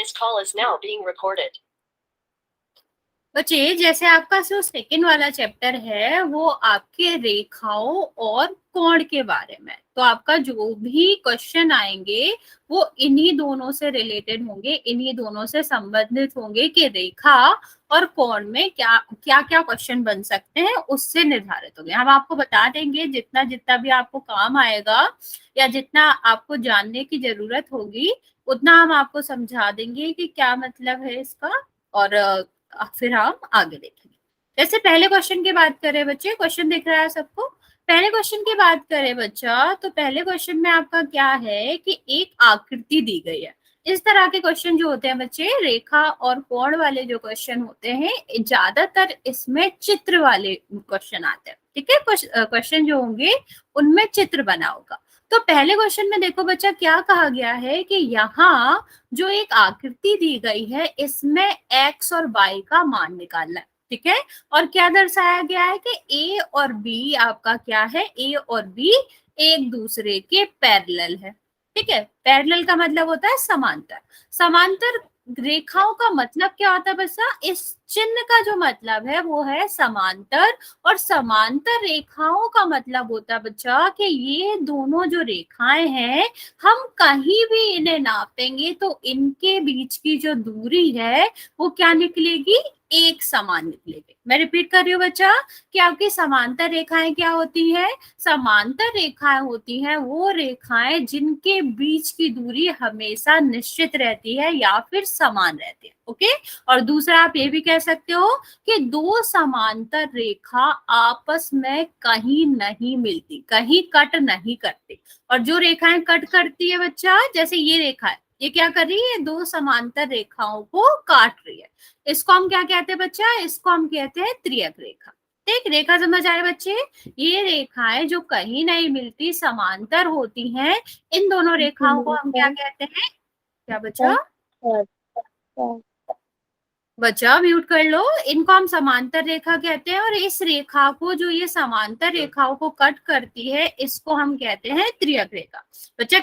This call is now being recorded. बच्चे जैसे आपका जो सेकेंड वाला चैप्टर है वो आपके रेखाओं और कोण के बारे में, तो आपका जो भी क्वेश्चन आएंगे वो इन्हीं दोनों से रिलेटेड होंगे, इन्हीं दोनों से संबंधित होंगे कि रेखा और कोण में क्या क्या क्या क्वेश्चन बन सकते हैं उससे निर्धारित होंगे। हम आपको बता देंगे जितना जितना भी आपको काम आएगा या जितना आपको जानने की जरूरत होगी उतना हम आपको समझा देंगे कि क्या मतलब है इसका, और फिर हम आगे देखेंगे। जैसे पहले क्वेश्चन की बात करें बच्चे, क्वेश्चन दिख रहा है सबको? पहले क्वेश्चन की बात करें बच्चा, तो पहले क्वेश्चन में आपका क्या है कि एक आकृति दी गई है। इस तरह के क्वेश्चन जो होते हैं बच्चे, रेखा और कोण वाले जो क्वेश्चन होते हैं, ज्यादातर इसमें चित्र वाले क्वेश्चन आते हैं। ठीक है, क्वेश्चन जो होंगे उनमें चित्र बना होगा। तो पहले क्वेश्चन में देखो बच्चा क्या कहा गया है कि यहाँ जो एक आकृति दी गई है इसमें x और y का मान निकालना है। ठीक है, और क्या दर्शाया गया है कि a और b आपका क्या है, a और b एक दूसरे के पैरेलल है। ठीक है, पैरेलल का मतलब होता है समांतर। समांतर रेखाओं का मतलब क्या होता है बच्चा? इस चिन्ह का जो मतलब है वो है समांतर, और समांतर रेखाओं का मतलब होता है बच्चा कि ये दोनों जो रेखाएं हैं हम कहीं भी इन्हें नापेंगे तो इनके बीच की जो दूरी है वो क्या निकलेगी? एक समान निकलेगी। मैं रिपीट कर रही हूँ बच्चा कि आपकी समांतर रेखाएं क्या होती है? समांतर रेखाएं होती हैं वो रेखाएं जिनके बीच की दूरी हमेशा निश्चित रहती है या फिर समान रहती है। ओके, और दूसरा आप ये भी कह सकते हो कि दो समांतर रेखा आपस में कहीं नहीं मिलती, कहीं कट नहीं करती। और जो रेखाएं कट करती है बच्चा, जैसे ये रेखा है, ये क्या कर रही है? दो समांतर रेखाओं को काट रही है। इसको हम क्या कहते हैं बच्चा? इसको हम कहते हैं त्रियक रेखा। ठीक, रेखा समझ आए बच्चे? ये रेखाएं जो कहीं नहीं मिलती, समांतर होती हैं, इन दोनों रेखाओं को हम क्या कहते हैं? क्या बच्चा? बच्चा म्यूट कर लो। इनको हम समांतर रेखा कहते हैं, और इस रेखा को, जो ये समांतर रेखाओं को कट करती है, इसको हम कहते हैं त्रियक रेखा। बच्चा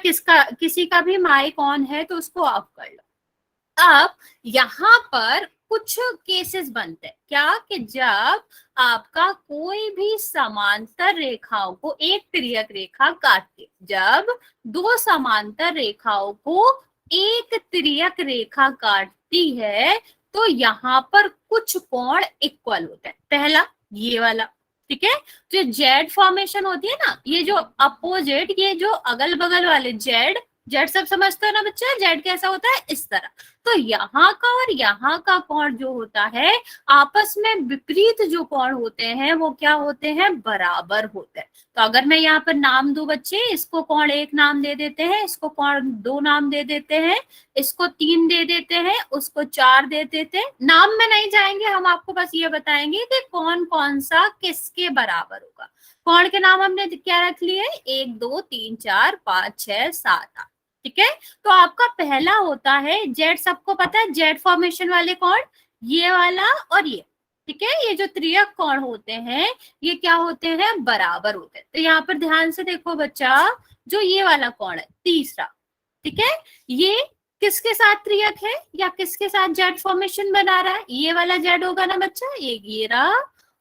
किसी का भी माइक ऑन है तो उसको ऑफ कर लो। अब यहाँ पर कुछ केसेस बनते हैं क्या, कि जब आपका कोई भी समांतर रेखाओं को एक त्रियक रेखा काटती, जब दो समांतर रेखाओं को एक त्रियक रेखा काटती है तो यहाँ पर कुछ कोण इक्वल होते हैं। पहला ये वाला, ठीक है, जो जेड फॉर्मेशन होती है ना, ये जो अपोजिट, ये जो अगल बगल वाले जेड, जेड सब समझते हो ना बच्चा? जेड कैसा होता है? इस तरह। तो यहाँ का और यहाँ का कोण जो होता है, आपस में विपरीत जो कोण होते हैं वो क्या होते हैं? बराबर होते हैं। तो अगर मैं यहाँ पर नाम दूं बच्चे, इसको कोण एक नाम दे देते हैं, इसको कोण दो नाम दे देते हैं, इसको तीन दे देते हैं, उसको चार दे देते हैं। नाम में नहीं जाएंगे, हम आपको बस ये बताएंगे कि कौन कौन सा किसके बराबर होगा। कोण के नाम हमने क्या रख लिए? 1 2 3 4 5 6 7 8। ठीक है, तो आपका पहला होता है जेड, सबको पता है जेड फॉर्मेशन वाले कोण, ये वाला और ये। ठीक है, ये जो त्रियक कोण होते हैं ये क्या होते हैं? बराबर होते हैं। तो यहाँ पर ध्यान से देखो बच्चा, जो ये वाला कोण है तीसरा, ठीक है, ये किसके साथ त्रियक है या किसके साथ जेड फॉर्मेशन बना रहा है? ये वाला जेड होगा ना बच्चा, ये रहा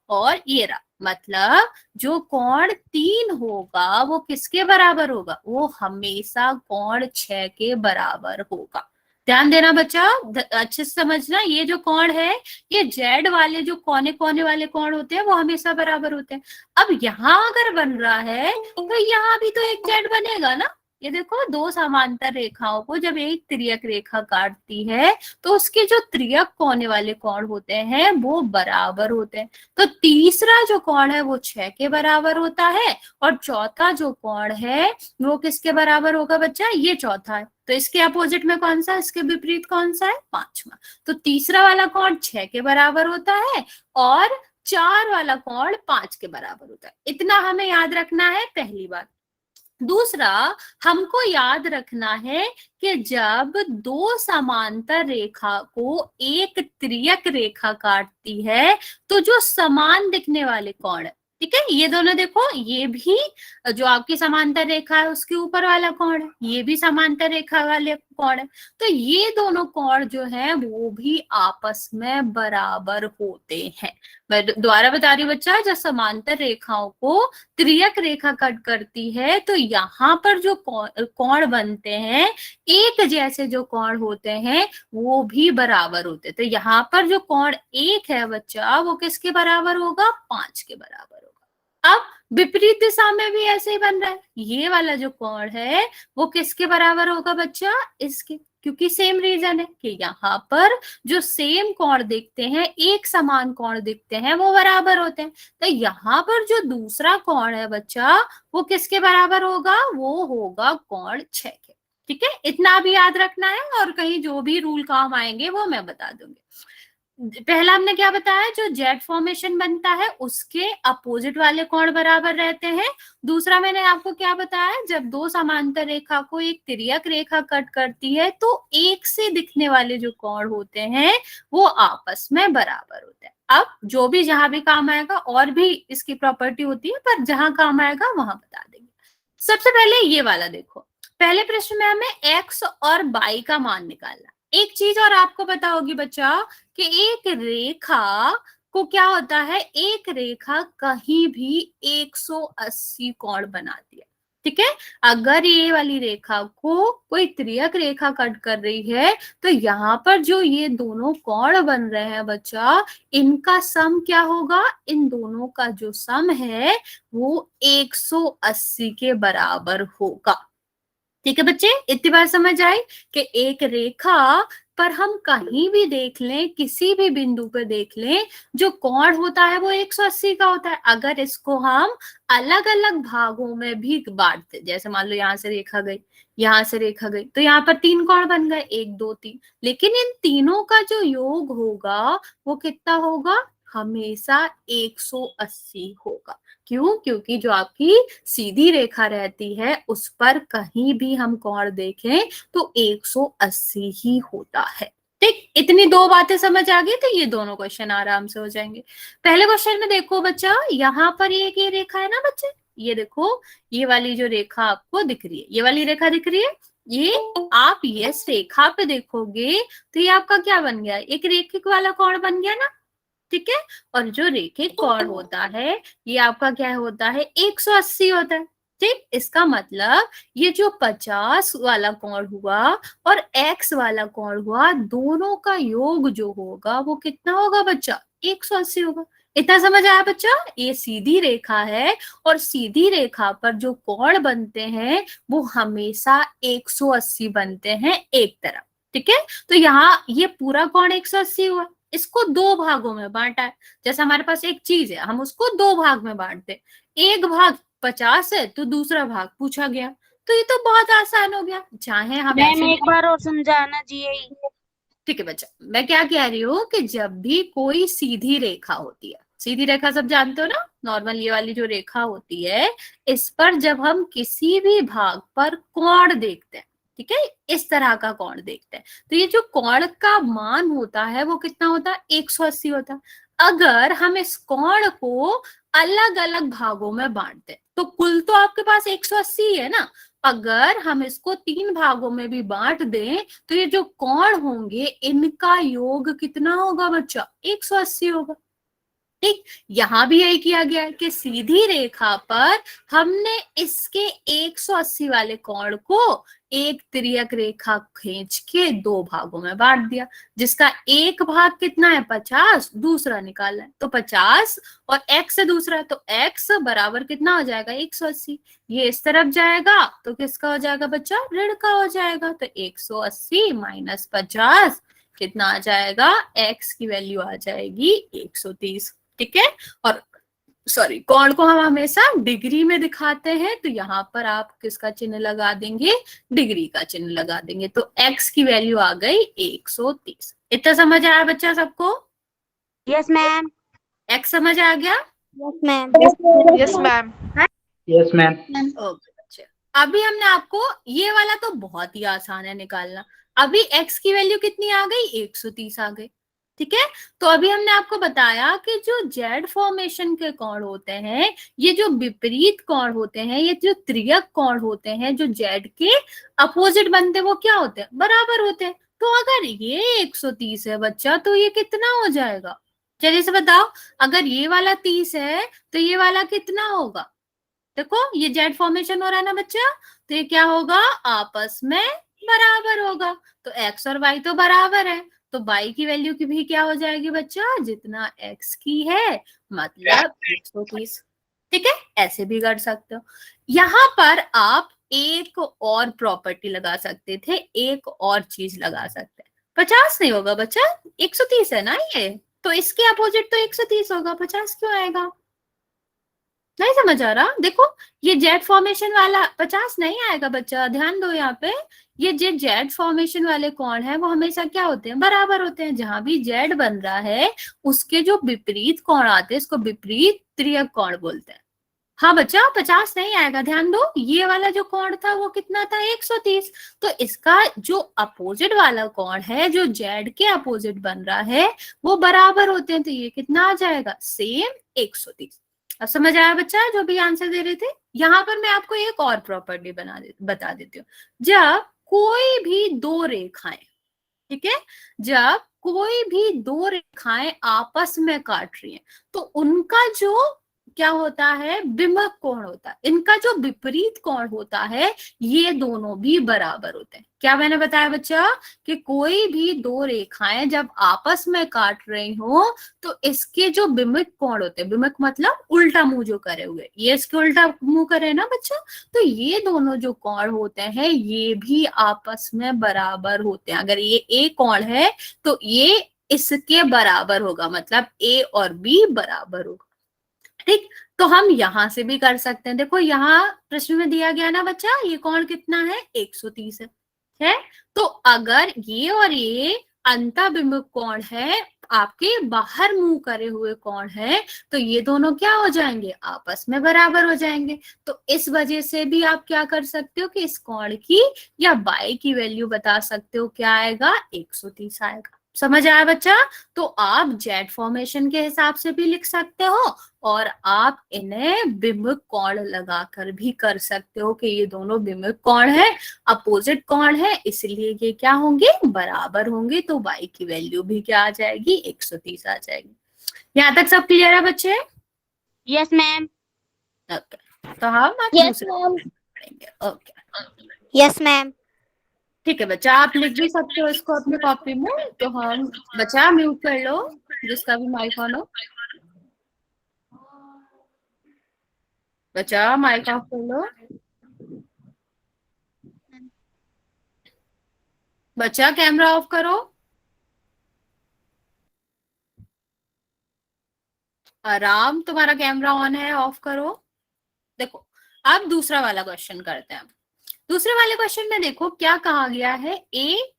और ये रहा। मतलब जो कोण 3 होगा वो किसके बराबर होगा? वो हमेशा कोण 6 के बराबर होगा। ध्यान देना बच्चा, अच्छे से समझना। ये जो कोण है, ये जेड वाले जो कोने कोने वाले कोण होते हैं वो हमेशा बराबर होते हैं। अब यहाँ अगर बन रहा है तो यहाँ भी तो एक जेड बनेगा ना। ये देखो, दो समांतर रेखाओं को जब एक त्रियक रेखा काटती है तो उसके जो त्रियक कोने वाले कोण होते हैं वो बराबर होते हैं। तो तीसरा जो कोण है वो 6 के बराबर होता है, और चौथा जो कोण है वो किसके बराबर होगा बच्चा? ये चौथा है। तो इसके अपोजिट में कौन सा, इसके विपरीत कौन सा है? पांचवा। तो तीसरा वाला कोण 6 के बराबर होता है और 4 वाला कोण 5 के बराबर होता है। इतना हमें याद रखना है, पहली बात। दूसरा, हमको याद रखना है कि जब दो समांतर रेखा को एक त्रियक रेखा काटती है तो जो समान दिखने वाले कोण है, ठीक है, ये दोनों देखो, ये भी जो आपकी समांतर रेखा है उसके ऊपर वाला कोण है, ये भी समांतर रेखा वाले कोण है। तो ये दोनों कोण जो है वो भी आपस में बराबर होते हैं। मैं दोबारा बता रही हूँ बच्चा, जब समांतर रेखाओं को त्रियक रेखा कट करती है तो यहाँ पर जो कोण बनते हैं, एक जैसे जो कोण होते हैं वो भी बराबर होते हैं। तो यहाँ पर जो कोण 1 है बच्चा, वो किसके बराबर होगा? 5 के बराबर होगा। अब विपरीत दिशा में भी ऐसे ही बन रहा है, ये वाला जो कोण है वो किसके बराबर होगा बच्चा? इसके, क्योंकि सेम रीजन है कि यहाँ पर जो सेम कोण दिखते हैं, एक समान कोण दिखते हैं, वो बराबर होते हैं। तो यहाँ पर जो दूसरा कोण है बच्चा, वो किसके बराबर होगा? वो होगा कोण 6 के। ठीक है, इतना भी याद रखना है, और कहीं जो भी रूल काम आएंगे वो मैं बता दूंगी। पहला हमने क्या बताया, जो जेड फॉर्मेशन बनता है उसके अपोजिट वाले कोण बराबर रहते हैं। दूसरा मैंने आपको क्या बताया, जब दो समांतर रेखा को एक तिर्यक रेखा कट करती है तो एक से दिखने वाले जो कोण होते हैं वो आपस में बराबर होते हैं। अब जो भी जहां भी काम आएगा, और भी इसकी प्रॉपर्टी होती है, पर जहां काम आएगा वहां बता देंगे। सबसे पहले ये वाला देखो, पहले प्रश्न में हमें x और y का मान निकालना। एक चीज और आपको पता होगी बच्चा, कि एक रेखा को क्या होता है, एक रेखा कहीं भी 180 कोण बनाती है। ठीक है, अगर ये वाली रेखा को कोई त्रियक रेखा कट कर रही है तो यहाँ पर जो ये दोनों कोण बन रहे हैं बच्चा, इनका सम क्या होगा? इन दोनों का जो सम है वो 180 के बराबर होगा। ठीक है बच्चे, इतनी बात समझ आई कि एक रेखा पर हम कहीं भी देख लें, किसी भी बिंदु पर देख लें, जो कोण होता है वो 180 का होता है। अगर इसको हम अलग अलग भागों में भी बांटते, जैसे मान लो यहाँ से रेखा गई, यहाँ से रेखा गई, तो यहाँ पर 3 कोण बन गए, 1 2 3। लेकिन इन तीनों का जो योग होगा वो कितना होगा? हमेशा 180 होगा। क्यों? क्योंकि जो आपकी सीधी रेखा रहती है उस पर कहीं भी हम कोण देखें तो 180 ही होता है। ठीक, इतनी दो बातें समझ आ गई तो ये दोनों क्वेश्चन आराम से हो जाएंगे। पहले क्वेश्चन में देखो बच्चा, यहाँ पर ये रेखा है ना बच्चे, ये देखो, ये वाली जो रेखा आपको दिख रही है, ये वाली रेखा दिख रही है, ये आप इस रेखा पे देखोगे तो ये आपका क्या बन गया? एक रेखिक वाला कोण बन गया ना। ठीक है, और जो रेखिक कोण होता है ये आपका क्या होता है? 180 होता है। ठीक, इसका मतलब ये जो 50 वाला कोण हुआ और x वाला कोण हुआ, दोनों का योग जो होगा वो कितना होगा बच्चा? 180 होगा। इतना समझ आया बच्चा? ये सीधी रेखा है और सीधी रेखा पर जो कोण बनते हैं वो हमेशा 180 बनते हैं एक तरफ। ठीक है, तो यहाँ ये पूरा कोण 180 हुआ, इसको दो भागों में बांटा है। जैसे हमारे पास एक चीज है, हम उसको दो भाग में बांटते, एक भाग 50 है तो दूसरा भाग पूछा गया, तो ये तो बहुत आसान हो गया। चाहे हम मैम एक बार और समझाना जी। ठीक है बच्चा, मैं क्या कह रही हूँ कि जब भी कोई सीधी रेखा होती है, सीधी रेखा सब जानते हो ना, नॉर्मल ये वाली जो रेखा होती है, इस पर जब हम किसी भी भाग पर कोण देखते हैं, ठीक है, इस तरह का कोण देखते हैं, तो ये जो कोण का मान होता है वो कितना होता है? 180 होता है। अगर हम इस कोण को अलग अलग भागों में बांटते तो कुल तो आपके पास 180 है ना, अगर हम इसको 3 भागों में भी बांट दें तो ये जो कोण होंगे इनका योग कितना होगा बच्चा? 180 होगा। ठीक, यहां भी यही किया गया है कि सीधी रेखा पर हमने इसके 180 वाले कोण को एक तिर्यक रेखा खींच के दो भागों में बांट दिया, जिसका एक भाग कितना है? 50, दूसरा निकाला है तो 50 और x से दूसरा, तो x बराबर कितना हो जाएगा? 180। ये इस तरफ जाएगा तो किसका हो जाएगा बच्चा? ऋण का हो जाएगा। तो 180 माइनस 50 कितना आ जाएगा? x की वैल्यू आ जाएगी 130। ठीक है, और सॉरी, कोण को हम हमेशा डिग्री में दिखाते हैं, तो यहाँ पर आप किसका चिन्ह लगा देंगे? डिग्री का चिन्ह लगा देंगे। तो x की वैल्यू आ गई 130। इतना समझ आया बच्चा सबको? Yes ma'am. x समझ आ गया? Yes ma'am. Yes ma'am. Yes ma'am. Okay बच्चे, अभी हमने आपको ये वाला तो बहुत ही आसान है निकालना। अभी x की वैल्यू कितनी आ गई? 130 आ गई। ठीक है। तो अभी हमने आपको बताया कि जो जेड फॉर्मेशन के कोण होते हैं, ये जो विपरीत कोण होते हैं, ये जो त्रियक कोण होते हैं, जो जेड के अपोजिट बनते हैं, वो क्या होते हैं, बराबर होते हैं। तो अगर ये 130 है बच्चा, तो ये कितना हो जाएगा, चलिए से बताओ। अगर ये वाला 30 है तो ये वाला कितना होगा, देखो ये जेड फॉर्मेशन हो रहा है ना बच्चा, तो ये क्या होगा, आपस में बराबर होगा। तो एक्स और वाई तो बराबर है, तो वाई की वैल्यू की भी क्या हो जाएगी बच्चा, जितना एक्स की है मतलब 130। ठीक है, ऐसे भी कर सकते हो। यहां पर आप एक और प्रॉपर्टी लगा सकते थे, एक और चीज लगा सकते हैं। 50 नहीं होगा बच्चा, 130 है ना ये, तो इसके अपोजिट तो 130 होगा, 50 क्यों आएगा, नहीं समझ आ रहा। देखो ये जेड फॉर्मेशन वाला 50 नहीं आएगा बच्चा, ध्यान दो यहाँ पे। ये जो जेड फॉर्मेशन वाले कोण है वो हमेशा क्या होते हैं, बराबर होते हैं। जहां भी जेड बन रहा है उसके जो विपरीत कोण आते हैं इसको विपरीत त्रियक कोण बोलते हैं। हाँ बच्चा 50 नहीं आएगा, ध्यान दो। ये वाला जो कोण था वो कितना था, 130। तो इसका जो अपोजिट वाला कोण है, जो जेड के अपोजिट बन रहा है, वो बराबर होते हैं। तो ये कितना आ जाएगा, सेम 130। अब समझ आया बच्चा जो भी आंसर दे रहे थे। यहाँ पर मैं आपको एक और प्रॉपर्टी बता देती हूँ। जब कोई भी दो रेखाएं, ठीक है, जब कोई भी दो रेखाएं आपस में काट रही हैं, तो उनका जो क्या होता है, विमक कोण होता है। इनका जो विपरीत कोण होता है, ये दोनों भी बराबर होते हैं। क्या मैंने बताया बच्चा, कि कोई भी दो रेखाएं जब आपस में काट रही हो तो इसके जो विमक कोण होते हैं, विमक मतलब उल्टा मुंह जो करे हुए, ये इसके उल्टा मुंह करे ना बच्चा, तो ये दोनों जो कोण होते हैं ये भी आपस में बराबर होते हैं। अगर ये ए कोण है तो ये इसके बराबर होगा, मतलब ए और बी बराबर होगा। ठीक, तो हम यहां से भी कर सकते हैं। देखो यहाँ प्रश्न में दिया गया ना बच्चा, ये कोण कितना है, 130 है। तो अगर ये और ये अंतःबिंब कोण है, आपके बाहर मुंह करे हुए कोण है, तो ये दोनों क्या हो जाएंगे, आपस में बराबर हो जाएंगे। तो इस वजह से भी आप क्या कर सकते हो कि इस कोण की या बाई की वैल्यू बता सकते हो, क्या आएगा, 130 आएगा। समझ आया बच्चा। तो आप जेड फॉर्मेशन के हिसाब से भी लिख सकते हो, और आप इन्हें बिंब कोण लगाकर भी कर सकते हो कि ये दोनों बिंब कोण है, अपोजिट कोण है, इसलिए ये क्या होंगे, बराबर होंगे। तो y की वैल्यू भी क्या आ जाएगी, 130 आ जाएगी। यहाँ तक सब क्लियर है बच्चे? Yes ma'am. ओके, तो हम आप यस दूसरा मैम। पढ़ेंगे। Okay, yes ma'am. ठीक है बच्चा, आप लिख भी सकते हो इसको अपनी कॉपी में। तो हम बच्चा म्यूट कर लो जिसका भी माइक ऑन हो, बच्चा माइक ऑफ कर लो। बच्चा कैमरा ऑफ करो। आराम, तुम्हारा कैमरा ऑन है, ऑफ करो। देखो अब दूसरा वाला क्वेश्चन करते हैं। दूसरे वाले क्वेश्चन में देखो क्या कहा गया है, ए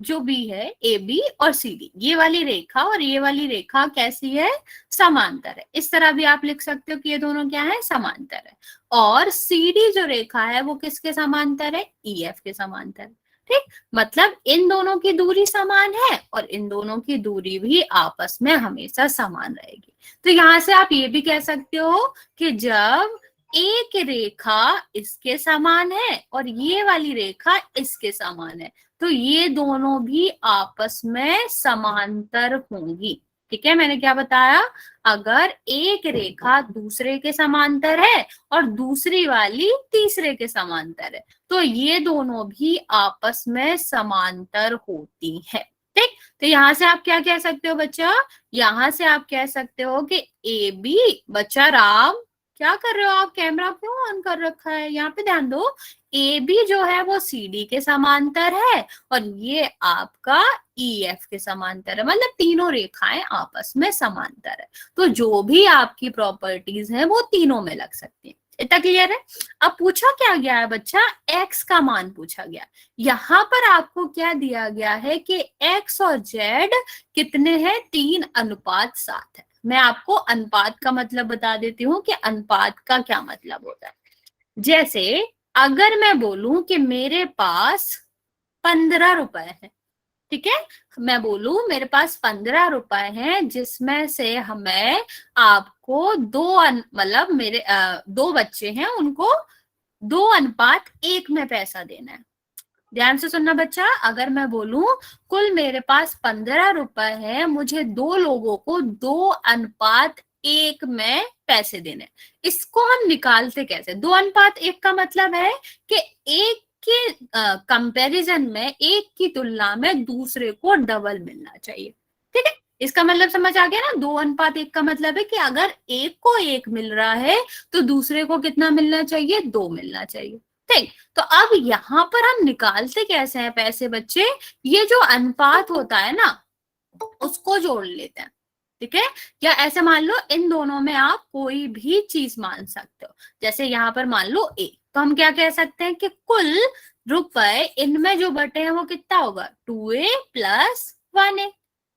जो बी है, ए बी और सी डी, ये वाली रेखा और ये वाली रेखा कैसी है, समांतर है। इस तरह भी आप लिख सकते हो कि ये दोनों क्या है, समांतर है। और सी डी जो रेखा है वो किसके समांतर है, ई एफ के समांतर है। ठीक, मतलब इन दोनों की दूरी समान है और इन दोनों की दूरी भी आपस में हमेशा समान रहेगी। तो यहां से आप ये भी कह सकते हो कि जब एक रेखा इसके समान है और ये वाली रेखा इसके समान है, तो ये दोनों भी आपस में समांतर होंगी। ठीक है, मैंने क्या बताया, अगर एक रेखा दूसरे के समांतर है और दूसरी वाली तीसरे के समांतर है, तो ये दोनों भी आपस में समांतर होती है। ठीक, तो यहां से आप क्या कह सकते हो बच्चा, यहां से आप कह सकते हो कि ए बी, बच्चा राम क्या कर रहे हो आप, कैमरा क्यों ऑन कर रखा है, यहाँ पे ध्यान दो। ए बी जो है वो सी डी के समांतर है और ये आपका ई एफ के समांतर है, मतलब तीनों रेखाएं आपस में समांतर है। तो जो भी आपकी प्रॉपर्टीज हैं वो तीनों में लग सकती है। इतना क्लियर है। अब पूछा क्या गया है बच्चा, x का मान पूछा गया। यहाँ पर आपको क्या दिया गया है कि x और z कितने हैं, 3:7 है। मैं आपको अनुपात का मतलब बता देती हूँ कि अनुपात का क्या मतलब होता है। जैसे अगर मैं बोलूं कि मेरे पास 15 रुपए है, ठीक है, मैं बोलूं मेरे पास 15 रुपए हैं, जिसमें से हमें आपको मतलब मेरे 2 बच्चे हैं, उनको 2:1 में पैसा देना है। ध्यान से सुनना बच्चा, अगर मैं बोलूं कुल मेरे पास 15 रुपए है, मुझे 2 लोगों को 2:1 में पैसे देने, इसको हम निकालते कैसे? 2:1 का मतलब है कि एक के कंपैरिजन में, एक की तुलना में दूसरे को डबल मिलना चाहिए। ठीक है, इसका मतलब समझ आ गया ना? 2:1 का मतलब है कि अगर एक को 1 मिल रहा है तो दूसरे को कितना मिलना चाहिए? 2 मिलना चाहिए। ठीक, तो अब यहाँ पर हम निकालते कैसे हैं पैसे बच्चे? ये जो अनुपात होता है ना, उसको जोड़ लेते हैं। ठीक है, या ऐसे मान लो इन दोनों में आप कोई भी चीज मान सकते हो। जैसे यहाँ पर मान लो ए, तो हम क्या कह सकते हैं कि कुल रुपए इनमें जो बटे हैं वो कितना होगा? 2a + 1a।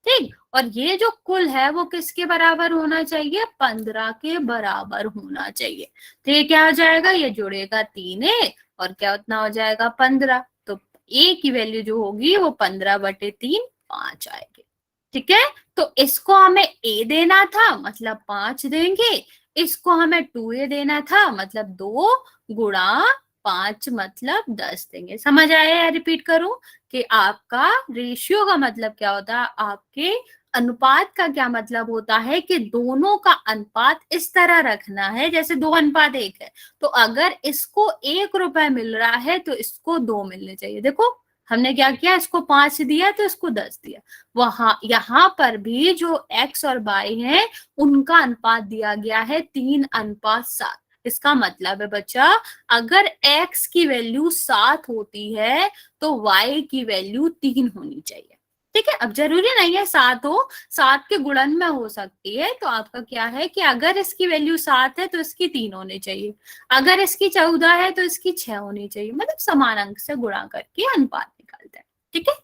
ठीक, और ये जो कुल है वो किसके बराबर होना चाहिए? 15 के बराबर होना चाहिए। तो ये क्या हो जाएगा? ये जुड़ेगा 3a और क्या उतना हो जाएगा? 15। तो a की वैल्यू जो होगी वो 15/3 5 आएगी। ठीक है, तो इसको हमें a देना था, मतलब 5 देंगे। इसको हमें 2a देना था, मतलब 2 गुणा 5 मतलब 10 देंगे। समझ आया या रिपीट करूं कि आपका रेशियो का मतलब क्या होता है? आपके अनुपात का क्या मतलब होता है कि दोनों का अनुपात इस तरह रखना है जैसे 2:1 है। तो अगर इसको 1 रुपए मिल रहा है तो इसको 2 मिलने चाहिए। देखो हमने क्या किया, इसको 5 दिया तो इसको 10 दिया। वहां यहाँ पर भी जो x और y है उनका अनुपात दिया गया है 3:7। इसका मतलब है बच्चा, अगर x की वैल्यू 7 होती है तो y की वैल्यू 3 होनी चाहिए। ठीक है, अब जरूरी नहीं है 7 हो, 7 के गुणन में हो सकती है। तो आपका क्या है कि अगर इसकी वैल्यू 7 है तो इसकी 3 होनी चाहिए, अगर इसकी 14 है तो इसकी 6 होनी चाहिए। मतलब समान अंक से गुणा करके अनुपात निकालते हैं। ठीक है,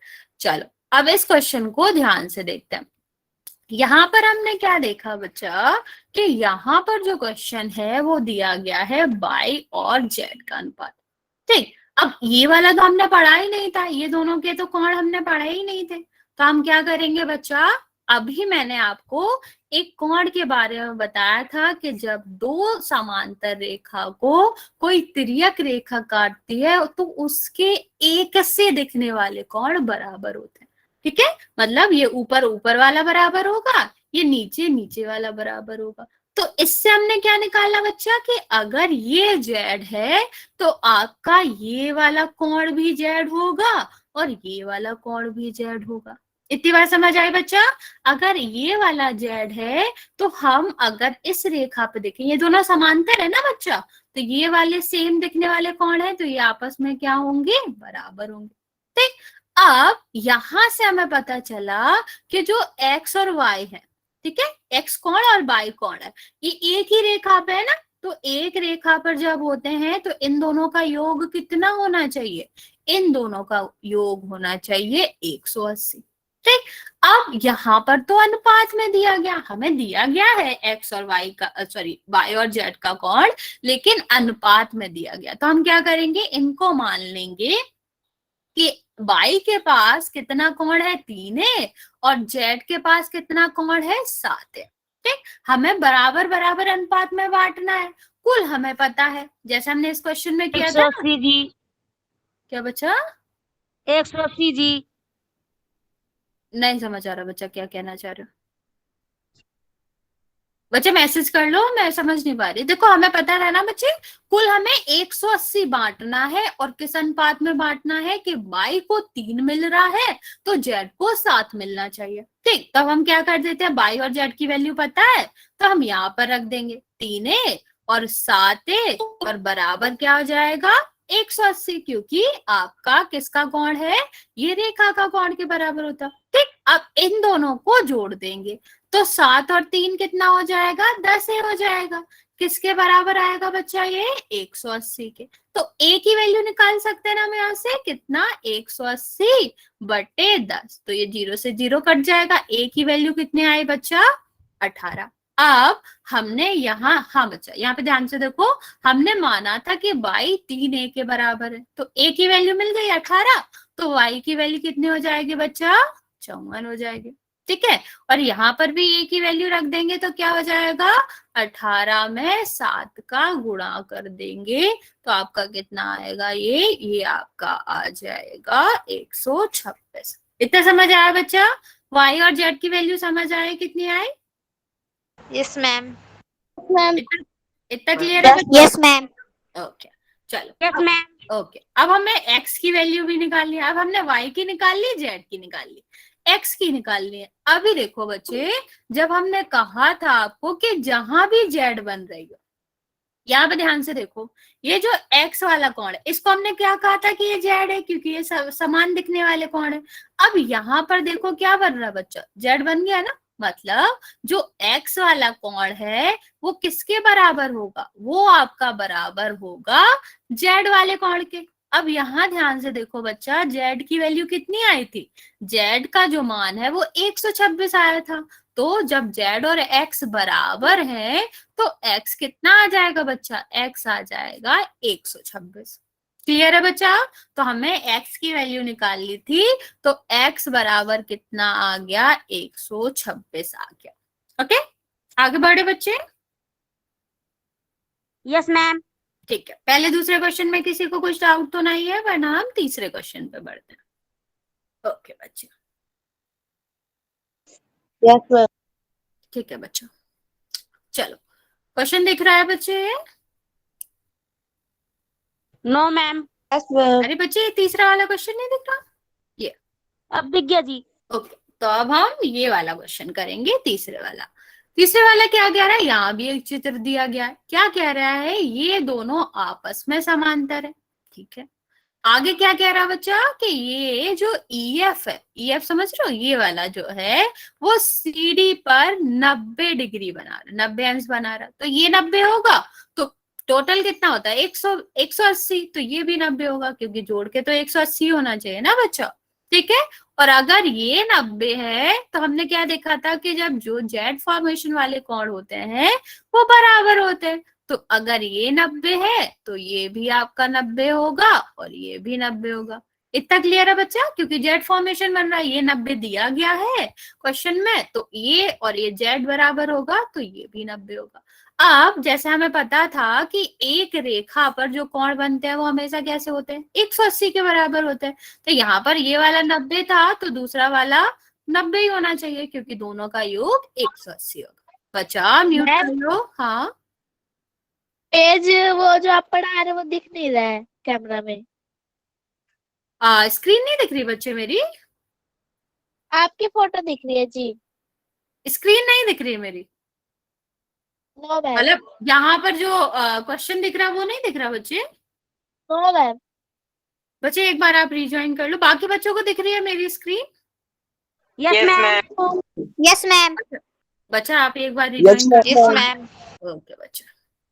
चलो अब इस क्वेश्चन को ध्यान से देखते हैं। यहाँ पर हमने क्या देखा बच्चा कि यहाँ पर जो क्वेश्चन है वो दिया गया है y और z का अनुपात। ठीक, अब ये वाला तो हमने पढ़ा ही नहीं था, ये दोनों के तो कोण हमने पढ़े ही नहीं थे। तो हम क्या करेंगे बच्चा, अभी मैंने आपको एक कोण के बारे में बताया था कि जब 2 समांतर रेखा को कोई तिर्यक रेखा काटती है तो उसके एक से दिखने वाले कोण बराबर होते हैं। ठीक है, मतलब ये ऊपर ऊपर वाला बराबर होगा, ये नीचे नीचे वाला बराबर होगा। तो इससे हमने क्या निकाला बच्चा कि अगर ये z है तो आपका ये वाला कोण भी z होगा और ये वाला कोण भी z होगा। इतनी बार समझ आई बच्चा? अगर ये वाला z है तो हम अगर इस रेखा पे देखें, ये दोनों समांतर है ना बच्चा, तो ये वाले सेम दिखने वाले कोण है तो ये आपस में क्या होंगे? बराबर होंगे। ठीक, अब यहां से हमें पता चला कि जो x और y है, ठीक है, x कोण और y कोण है, ये एक ही रेखा पे है ना। तो एक रेखा पर जब होते हैं तो इन दोनों का योग कितना होना चाहिए? इन दोनों का योग होना चाहिए 180। ठीक, अब यहाँ पर तो अनुपात में दिया गया, हमें दिया गया है x और y का, सॉरी y और z का कोण, लेकिन अनुपात में दिया गया। तो हम क्या करेंगे, इनको मान लेंगे कि y के पास कितना कोण है? 3 है, और z के पास कितना कोण है? 7 है। ठीक, हमें बराबर बराबर अनुपात में बांटना है। कुल हमें पता है, जैसे हमने इस क्वेश्चन में किया था। 180 जी। क्या बच्चा? 180 जी। नहीं समझ आ रहा बच्चा, क्या कहना चाह रहे हो? बच्चे मैसेज कर लो, मैं समझ नहीं पा रही। देखो हमें पता है ना बच्चे, कुल हमें 180 बांटना है और किस अनुपात में बांटना है कि y को 3 मिल रहा है तो z को 7 मिलना चाहिए। ठीक, तब हम क्या कर देते हैं, y और z की वैल्यू पता है तो हम यहाँ पर रख देंगे 3a और 7a और बराबर क्या हो जाएगा? 180, क्योंकि आपका किसका कोण है? ये रेखा का कोण के बराबर होता। ठीक, अब इन दोनों को जोड़ देंगे तो 7 और 3 कितना हो जाएगा? 10 हो जाएगा। किसके बराबर आएगा बच्चा? ये 180 के। तो a की वैल्यू निकाल सकते हैं ना हम यहाँ से, कितना? 180/10। तो ये 0 से 0 कट जाएगा। a की वैल्यू कितने आई बच्चा? 18। अब हमने यहाँ, हाँ बच्चा यहाँ पे ध्यान से देखो, हमने माना था कि y 3a के बराबर है, तो a की वैल्यू मिल गई 18। तो y की वैल्यू कितनी हो जाएगी बच्चा? 54 हो जाएगी। ठीक है, और यहाँ पर भी a की वैल्यू रख देंगे तो क्या हो जाएगा? 18 में 7 का गुणा कर देंगे तो आपका कितना आएगा? ये आपका आ जाएगा 126। इतना समझ आया बच्चा? y और z की वैल्यू समझ आए? कितनी आई? Yes ma'am. इतना क्लियर है बच्चा? Yes ma'am. ओके, चलो। Yes ma'am. ओके, अब हमें x की वैल्यू भी निकालनी है। अब हमने y की निकाल ली, z की निकाल ली, x की निकालनी है। अभी देखो बच्चे, जब हमने कहा था आपको कि जहां भी z बन रही हो, यहाँ पे ध्यान से देखो, ये जो x वाला कोण है इसको हमने क्या कहा था कि ये z है, क्योंकि ये समान दिखने वाले कोण है। अब यहाँ पर देखो क्या बन रहा है बच्चा? z बन गया ना, मतलब जो x वाला कोण है वो किसके बराबर होगा? वो आपका बराबर होगा z वाले कोण के। अब यहाँ ध्यान से देखो बच्चा, z की वैल्यू कितनी आई थी? z का जो मान है वो 126 आया था। तो जब z और x बराबर है तो x कितना आ जाएगा बच्चा? x आ जाएगा 126। क्लियर है बच्चा? तो हमें x की वैल्यू निकालनी थी, तो x बराबर कितना आ गया? 126 आ गया। ओके, आगे बढ़े बच्चे? Yes ma'am. ठीक है, पहले दूसरे क्वेश्चन में किसी को कुछ डाउट तो नहीं है, वरना हम तीसरे क्वेश्चन पे बढ़ते हैं। ओके बच्चे, यस मैम। ठीक है बच्चा, चलो क्वेश्चन दिख रहा है बच्चे? No ma'am. Yes ma'am. अरे बच्चे, ये तीसरा वाला क्वेश्चन नहीं दिख रहा? ये अब दिख गया जी। ओके, तो अब हम ये वाला क्वेश्चन करेंगे, तीसरे वाला। तीसरे वाला क्या कह रहा है? यहाँ भी एक चित्र दिया गया है। क्या कह रहा है? ये दोनों आपस में समांतर है। ठीक है, आगे क्या कह रहा है बच्चा? कि ये जो EF है, EF समझ रहे हो, ये वाला जो है वो CD पर 90 डिग्री बना रहा, 90 अंश बना रहा। तो ये 90 होगा तो टोटल कितना होता है? 180। तो ये भी 90 होगा, क्योंकि जोड़ के तो 180 होना चाहिए ना बच्चा। ठीक है, और अगर ये 90 है तो हमने क्या देखा था कि जब जो जेड फॉर्मेशन वाले कोण होते हैं वो बराबर होते हैं। तो अगर ये 90 है तो ये भी आपका 90 होगा और ये भी 90 होगा। इतना क्लियर है बच्चा? क्योंकि जेड फॉर्मेशन बन रहा है, ये 90 दिया गया है क्वेश्चन में, तो ये और ये जेड बराबर होगा तो ये भी 90 होगा। अब जैसे हमें पता था कि एक रेखा पर जो कोण बनते हैं वो हमेशा कैसे होते हैं? 180 के बराबर होते हैं। तो यहाँ पर ये वाला 90 था तो दूसरा वाला 90 ही होना चाहिए, क्योंकि दोनों का योग 180 होगा। बच्चा म्यूट कर लो। हाँ, पेज वो जो आप पढ़ा रहे वो दिख नहीं रहा है कैमरा में। स्क्रीन नहीं दिख रही बच्चे मेरी? आपकी फोटो दिख रही है जी। स्क्रीन नहीं दिख रही है मेरी? No ma'am. मतलब यहाँ पर जो क्वेश्चन दिख रहा है वो नहीं दिख रहा बच्चे? No ma'am. बच्चे एक बार आप रिज्वाइन कर लो। बाकी बच्चों को दिख रही है मेरी screen? Yes ma'am. Yes ma'am. बच्चा आप एक बार रिज्वाइन कर। Yes ma'am. ओके बच्चा,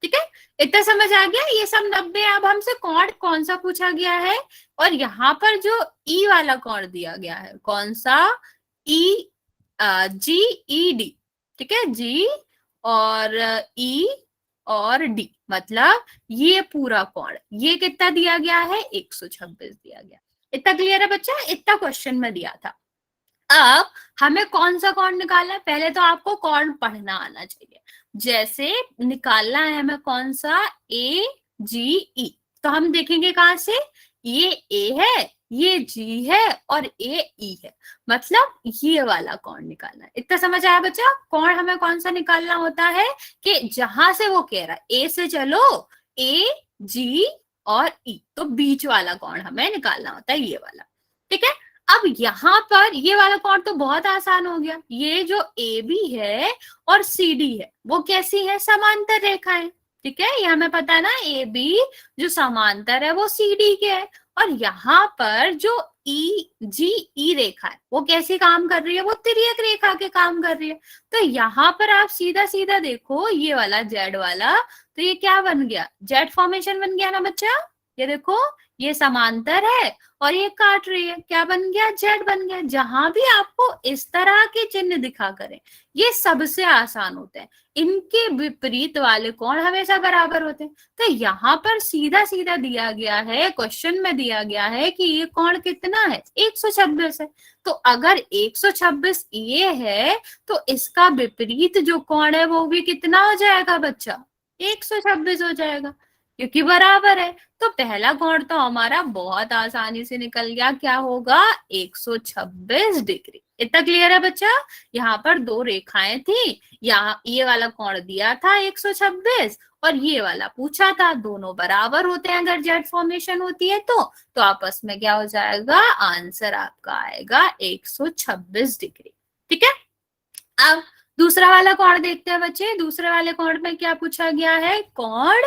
ठीक है, इतना समझ आ गया? ये सब 90। अब हमसे कोण कौन सा पूछा गया है, और यहाँ पर जो ई वाला कोण दिया गया है, कौन सा? GED। ठीक है, G और E और D, मतलब ये पूरा कोण, ये कितना दिया गया है? 126 दिया गया। इतना क्लियर है बच्चा? इतना क्वेश्चन में दिया था। अब हमें कौन सा कोण निकालना है? पहले तो आपको कोण पढ़ना आना चाहिए। जैसे निकालना है हमें कौन सा? AGE। तो हम देखेंगे कहां से? ये A है, ये G है और ये E है, मतलब ये वाला कोण निकालना है। इतना समझ आया बच्चा? कोण हमें कौन सा निकालना होता है कि जहां से वो कह रहा है A से चलो, A, G और E, तो बीच वाला कोण हमें निकालना होता है, ये वाला। ठीक है, अब यहाँ पर ये वाला कोण तो बहुत आसान हो गया। ये जो AB है और CD है वो कैसी है? समांतर रेखाएं। ठीक है, ये हमें पता है ना, AB जो समांतर है वो CD के है, और यहाँ पर जो EGE रेखा है वो कैसे काम कर रही है? वो तिर्यक रेखा के काम कर रही है। तो यहाँ पर आप सीधा सीधा देखो, ये वाला Z वाला, तो ये क्या बन गया? जेड फॉर्मेशन बन गया ना बच्चा? ये देखो, ये समांतर है और ये काट रही है, क्या बन गया, जेड बन गया। जहां भी आपको इस तरह के चिन्ह दिखा करें, ये सबसे आसान होते हैं। इनके विपरीत वाले कोण हमेशा बराबर होते हैं। तो यहाँ पर सीधा सीधा दिया गया है, क्वेश्चन में दिया गया है कि ये कोण कितना है, 126 है। तो अगर 126 ये है तो इसका विपरीत जो कोण है वो भी कितना हो जाएगा बच्चा, 126 हो जाएगा, क्योंकि बराबर है। तो पहला कोण तो हमारा बहुत आसानी से निकल गया, क्या होगा, 126 डिग्री। इतना क्लियर है बच्चा। यहाँ पर दो रेखाएं थी, यहाँ ये वाला कोण दिया था 126 और ये वाला पूछा था, दोनों बराबर होते हैं अगर जेड फॉर्मेशन होती है तो आपस में क्या हो जाएगा, आंसर आपका आएगा 126 डिग्री। ठीक है। अब दूसरा वाला कोण देखते हैं बच्चे। दूसरे वाले कोण में क्या पूछा गया है, कोण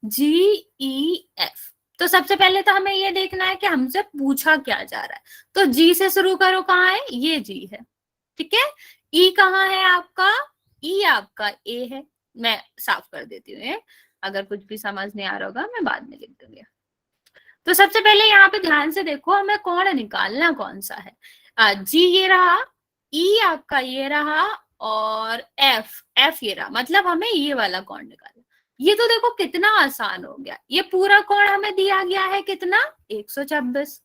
GEF। तो सबसे पहले तो हमें ये देखना है कि हमसे पूछा क्या जा रहा है। तो जी से शुरू करो, कहाँ है, ये जी है। ठीक है। ई कहाँ है आपका, ई आपका ए है। मैं साफ कर देती हूँ, अगर कुछ भी समझ नहीं आ रहा होगा मैं बाद में लिख दूंगी। तो सबसे पहले यहाँ पे ध्यान से देखो, हमें कोण निकालना कौन सा है। जी ये रहा, ई आपका ये रहा और एफ ये रहा, मतलब हमें ये वाला कोण निकालना। ये तो देखो कितना आसान हो गया। ये पूरा कोण हमें दिया गया है कितना, 126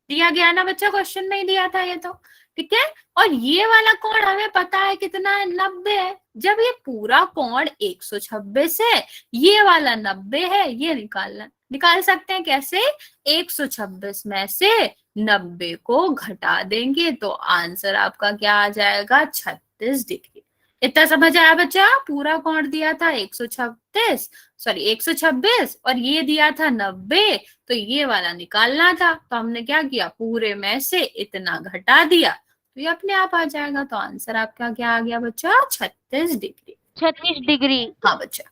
दिया गया ना बच्चा, क्वेश्चन में ही दिया था ये तो। ठीक है। और ये वाला कोण हमें पता है कितना है, 90 है। जब ये पूरा कोण 126 है, ये वाला 90 है, ये निकाल सकते हैं कैसे, 126 में से 90 को घटा देंगे तो आंसर आपका क्या आ जाएगा, 36 डिग्री। इतना समझ आया बच्चा। पूरा कोण दिया था 126 और ये दिया था 90, तो ये वाला निकालना था। तो हमने क्या किया, पूरे में से इतना घटा दिया तो ये अपने आप आ जाएगा। तो आंसर आपका क्या आ गया बच्चा, 36 डिग्री। 36 डिग्री। हाँ बच्चा।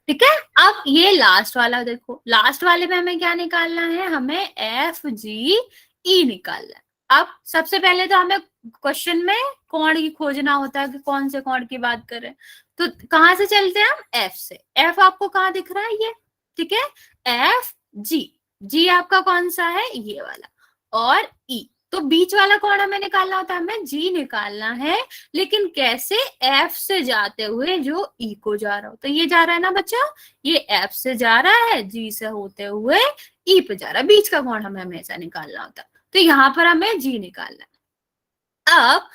ठीक है। अब ये लास्ट वाला देखो, लास्ट वाले में हमें क्या निकालना है, हमें FGE निकालना है। अब सबसे पहले तो हमें क्वेश्चन में कोण की खोजना होता है कि कौन से कोण की बात करें। तो कहां से चलते हैं हम, F से। F आपको कहाँ दिख रहा है, ये। ठीक है। FG आपका कौन सा है, ये वाला। और E, तो बीच वाला कोण हमें निकालना होता है, हमें G निकालना है। लेकिन कैसे, F से जाते हुए जो E को जा रहा हो। तो ये जा रहा है ना बच्चा, ये F से जा रहा है, G से होते हुए E पे जा रहा है। बीच का कोण हमें हमेशा निकालना होता है। तो यहाँ पर हमें G निकालना है। अब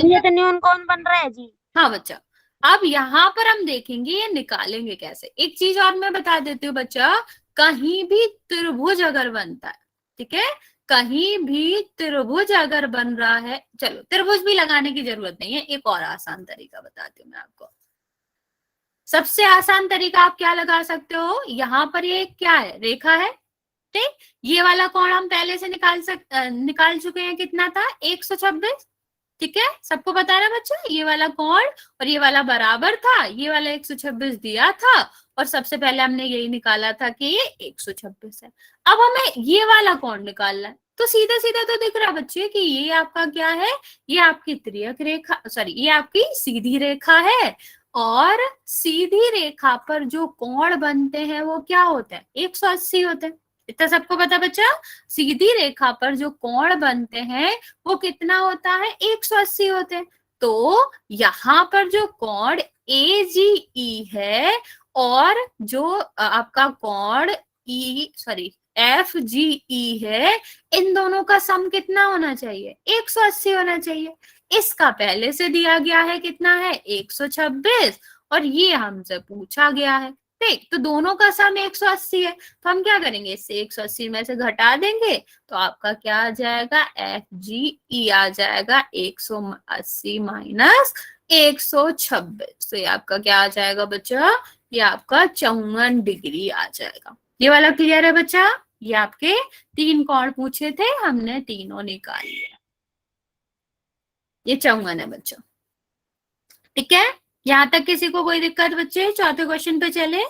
ये तो न्यून कोण बन रहा है जी। हाँ बच्चा, अब यहाँ पर हम देखेंगे ये निकालेंगे कैसे। एक चीज और मैं बता देती हूँ बच्चा, कहीं भी त्रिभुज अगर बनता है, ठीक है, कहीं भी त्रिभुज अगर बन रहा है, चलो त्रिभुज भी लगाने की जरूरत नहीं है, एक और आसान तरीका बताती हूँ मैं आपको। सबसे आसान तरीका आप क्या लगा सकते हो, यहाँ पर ये क्या है, रेखा है। ठीक, ये वाला कोण हम पहले से निकाल चुके हैं, कितना था, 126। ठीक है, सबको पता है ना बच्चा, ये वाला कोण और ये वाला बराबर था, ये वाला 126 दिया था और सबसे पहले हमने यही निकाला था कि ये 126 है। अब हमें ये वाला कोण निकालना है। तो सीधा सीधा तो दिख रहा है बच्चे कि ये आपका क्या है, ये आपकी त्रियक रेखा, सॉरी ये आपकी सीधी रेखा है। और सीधी रेखा पर जो कोण बनते हैं वो क्या होते हैं, 180 होते हैं। इतना सबको पता बच्चा। सीधी रेखा पर जो कोण बनते हैं वो कितना होता है, 180 होते हैं। तो यहाँ पर जो कोण AGE है और जो आपका कोण FGE है, इन दोनों का सम कितना होना चाहिए, 180 होना चाहिए। इसका पहले से दिया गया है कितना है, 126 और ये हमसे पूछा गया है। ठीक, तो दोनों का सम 180 है। तो हम क्या करेंगे, इससे 180 में से घटा देंगे तो आपका क्या आ जाएगा, FGE आ जाएगा 180 माइनस 126। तो ये आपका क्या आ जाएगा बच्चा, ये आपका 54 डिग्री आ जाएगा। ये वाला क्लियर है बच्चा। ये आपके 3 कोण पूछे थे, हमने तीनों निकाल लिया। ये 54 है बच्चा। ठीक है, यहाँ तक किसी को कोई दिक्कत बच्चे, चौथे क्वेश्चन पे चले।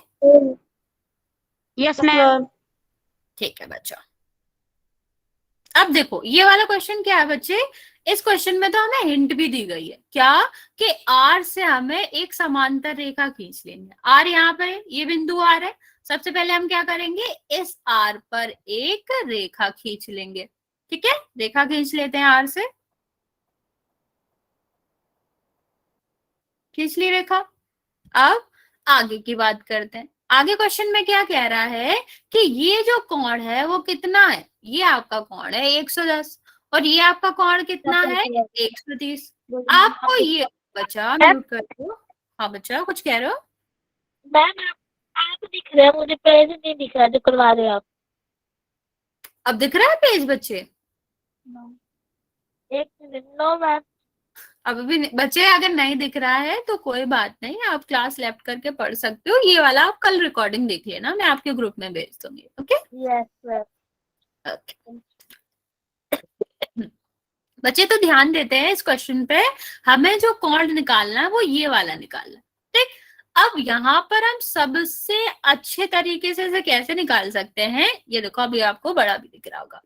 Yes ma'am. ठीक है बच्चा। अब देखो ये वाला क्वेश्चन क्या है बच्चे, इस क्वेश्चन में तो हमें हिंट भी दी गई है क्या, कि आर से हमें एक समांतर रेखा खींच लेंगे। आर यहाँ पर है, ये बिंदु आर है। सबसे पहले हम क्या करेंगे, इस आर पर एक रेखा खींच लेंगे। ठीक है, रेखा खींच लेते हैं आर से, खींच ली रेखा। अब आगे की बात करते हैं। आगे क्वेश्चन में क्या कह रहा है कि ये जो कोण है वो कितना है, ये आपका कोण है 110 और ये आपका कोण कितना है 130। आपको ये, बच्चा म्यूट कर दो। हाँ बच्चा कुछ कह रहे हो? मैम आप दिख रहे हैं, मुझे पेज नहीं दिख रहा जो करवा रहे हो आप। अब दिख रहा है पेज बच्चे? एक मिनट, नो मैम। अब भी बच्चे अगर नहीं दिख रहा है तो कोई बात नहीं, आप क्लास लेफ्ट करके पढ़ सकते हो। ये वाला आप कल रिकॉर्डिंग देख लेना, मैं आपके ग्रुप में भेज दूंगी। Okay yes ma'am. बच्चे तो ध्यान देते हैं इस क्वेश्चन पे, हमें जो कोण निकालना है वो ये वाला निकालना है। ठीक, अब यहाँ पर हम सबसे अच्छे तरीके से इसे कैसे निकाल सकते हैं, ये देखो अभी आपको बड़ा भी दिख रहा होगा।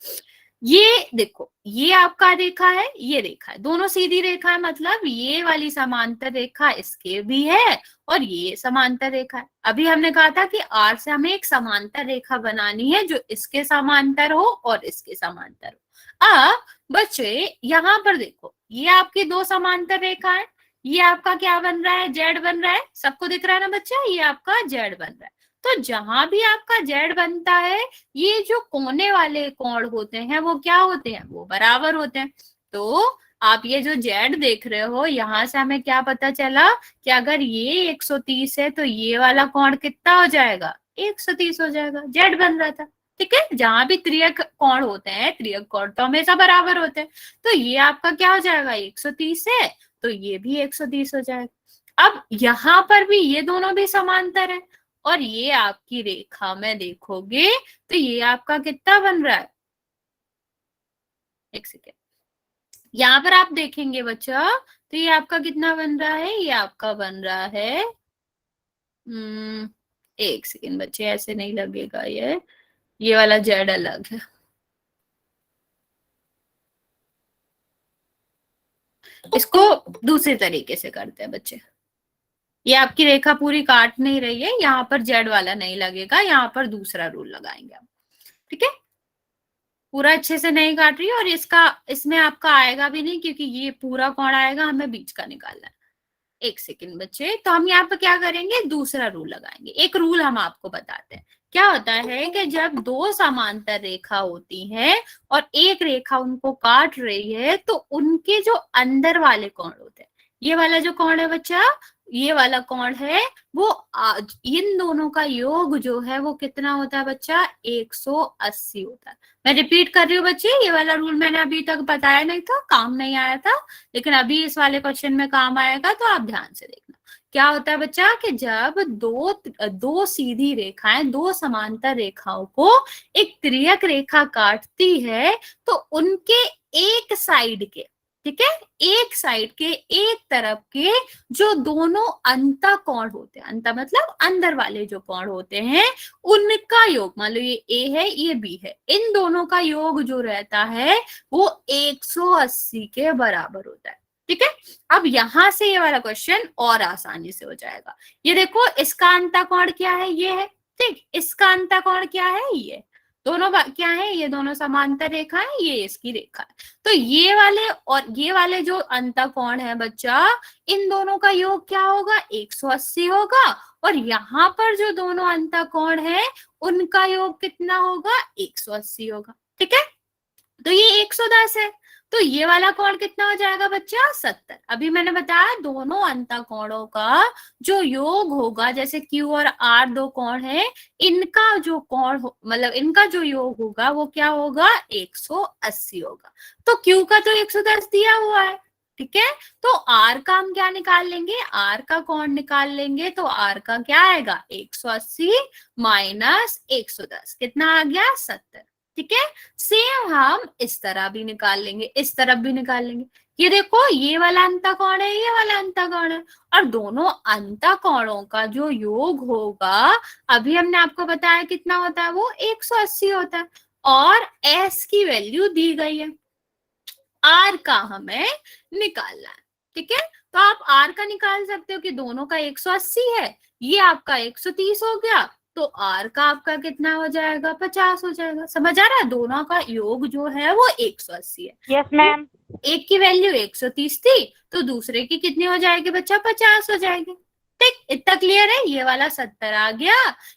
ये देखो, ये आपका रेखा है, ये रेखा है, दोनों सीधी रेखा है, मतलब ये वाली समांतर रेखा इसके भी है और ये समांतर रेखा है। अभी हमने कहा था कि आर से हमें एक समांतर रेखा बनानी है जो इसके समांतर हो और इसके समांतर हो। अब बच्चे यहाँ पर देखो, ये आपकी दो समांतर रेखा है, ये आपका क्या बन रहा है, जेड बन रहा है। सबको दिख रहा है ना बच्चा, ये आपका जेड बन रहा है। तो जहां भी आपका जेड बनता है, ये जो कोने वाले कोण होते हैं वो क्या होते हैं, वो बराबर होते हैं। तो आप ये जो जेड देख रहे हो, यहां से हमें क्या पता चला कि अगर ये 130 है तो ये वाला कोण कितना हो जाएगा, 130 हो जाएगा। जेड बन रहा था। ठीक है, जहां भी त्रियक कोण होते हैं, त्रियक कोण तो हमेशा बराबर होते हैं, तो ये आपका क्या हो जाएगा, 130 है तो ये भी 130 हो जाएगा। अब यहाँ पर भी ये दोनों भी समांतर है और ये आपकी रेखा में देखोगे तो ये आपका कितना बन रहा है, एक सेकेंड, यहाँ पर आप देखेंगे बच्चा तो ये आपका कितना बन रहा है, ये आपका बन रहा है एक सेकेंड बच्चे, ऐसे नहीं लगेगा, ये वाला जेड अलग है। इसको दूसरे तरीके से करते हैं बच्चे। ये आपकी रेखा पूरी काट नहीं रही है, यहाँ पर जेड वाला नहीं लगेगा, यहाँ पर दूसरा रूल लगाएंगे हम। ठीक है, पूरा अच्छे से नहीं काट रही और इसमें आपका आएगा भी नहीं, क्योंकि ये पूरा कोण आएगा, हमें बीच का निकालना है। एक सेकेंड बच्चे, तो हम यहाँ पर क्या करेंगे, दूसरा रूल लगाएंगे। एक रूल हम आपको बताते हैं। क्या होता है कि जब दो समांतर रेखा होती हैं और एक रेखा उनको काट रही है, तो उनके जो अंदर वाले कोण होते हैं, ये वाला जो कोण है बच्चा, ये वाला कोण है वो इन दोनों का योग जो है वो कितना होता है बच्चा, 180 होता है। मैं रिपीट कर रही हूँ बच्चे, ये वाला रूल मैंने अभी तक बताया नहीं था, काम नहीं आया था, लेकिन अभी इस वाले क्वेश्चन में काम आएगा, तो आप ध्यान से देखना। क्या होता है बच्चा कि जब दो सीधी रेखाएं, दो समांतर रेखाओं को एक त्रियक रेखा काटती है, तो उनके एक साइड के, ठीक है, एक साइड के, एक तरफ के जो दोनों अंतः कोण होते हैं, अंतः मतलब अंदर वाले जो कोण होते हैं, उनका योग, मान लो ये ए है ये बी है, इन दोनों का योग जो रहता है वो 180 के बराबर होता है। ठीक है, अब यहां से ये वाला क्वेश्चन और आसानी से हो जाएगा। ये देखो, इसका अंतः कोण क्या है, ये है। ठीक, इसका अंतः कोण क्या है, ये। दोनों क्या है, ये दोनों समांतर रेखा है, ये इसकी रेखा है। तो ये वाले और ये वाले जो अंतः कोण है बच्चा, इन दोनों का योग क्या होगा, 180 होगा। और यहाँ पर जो दोनों अंतः कोण है उनका योग कितना होगा, 180 होगा। ठीक है, तो ये 110 है, तो ये वाला कोण कितना हो जाएगा बच्चा, 70। अभी मैंने बताया दोनों अंतः कोणों का जो योग होगा, जैसे Q और R दो कोण है, इनका जो कोण मतलब इनका जो योग होगा वो क्या होगा, 180 होगा। तो Q का तो 110 दिया हुआ है। ठीक है, तो R का हम क्या निकाल लेंगे, R का कोण निकाल लेंगे, तो R का क्या आएगा, 180 माइनस 110 कितना आ गया, 70। ठीक है, सेम हम इस तरह भी निकाल लेंगे, इस तरफ भी निकाल लेंगे। ये देखो, ये वाला अंतः कोण है, ये वाला अंतः कोण है, और दोनों अंतः कोणों का जो योग होगा, अभी हमने आपको बताया कितना होता है, वो 180 होता है। और एस की वैल्यू दी गई है, आर का हमें निकालना है। ठीक है, तो आप आर का निकाल सकते हो कि दोनों का 180 है, ये आपका 130 हो गया, तो आर का आपका कितना हो जाएगा, 50 हो जाएगा। समझ आ रहा है, दोनों का योग जो है वो 180 है। Yes ma'am. एक की वैल्यू 130 थी, तो दूसरे की कितनी हो जाएगी बच्चा, 50 हो जाएगी। ठीक, इतना क्लियर है। ये वाला 70 आ गया,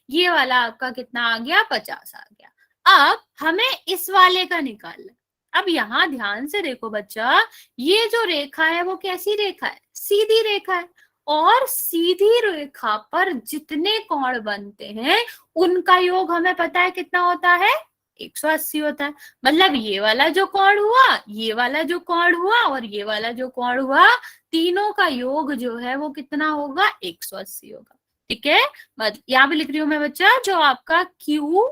ये वाला आपका कितना आ गया, 50 आ गया। अब हमें इस वाले का निकालना। अब यहाँ ध्यान से देखो बच्चा, ये जो रेखा है वो कैसी रेखा है, सीधी रेखा है, और सीधी रेखा पर जितने कोण बनते हैं उनका योग हमें पता है कितना होता है, 180 होता है। मतलब ये वाला जो कोण हुआ, ये वाला जो कोण हुआ और ये वाला जो कोण हुआ, तीनों का योग जो है वो कितना होगा, 180 होगा। ठीक है, यहाँ पे लिख रही हूं मैं बच्चा, जो आपका Q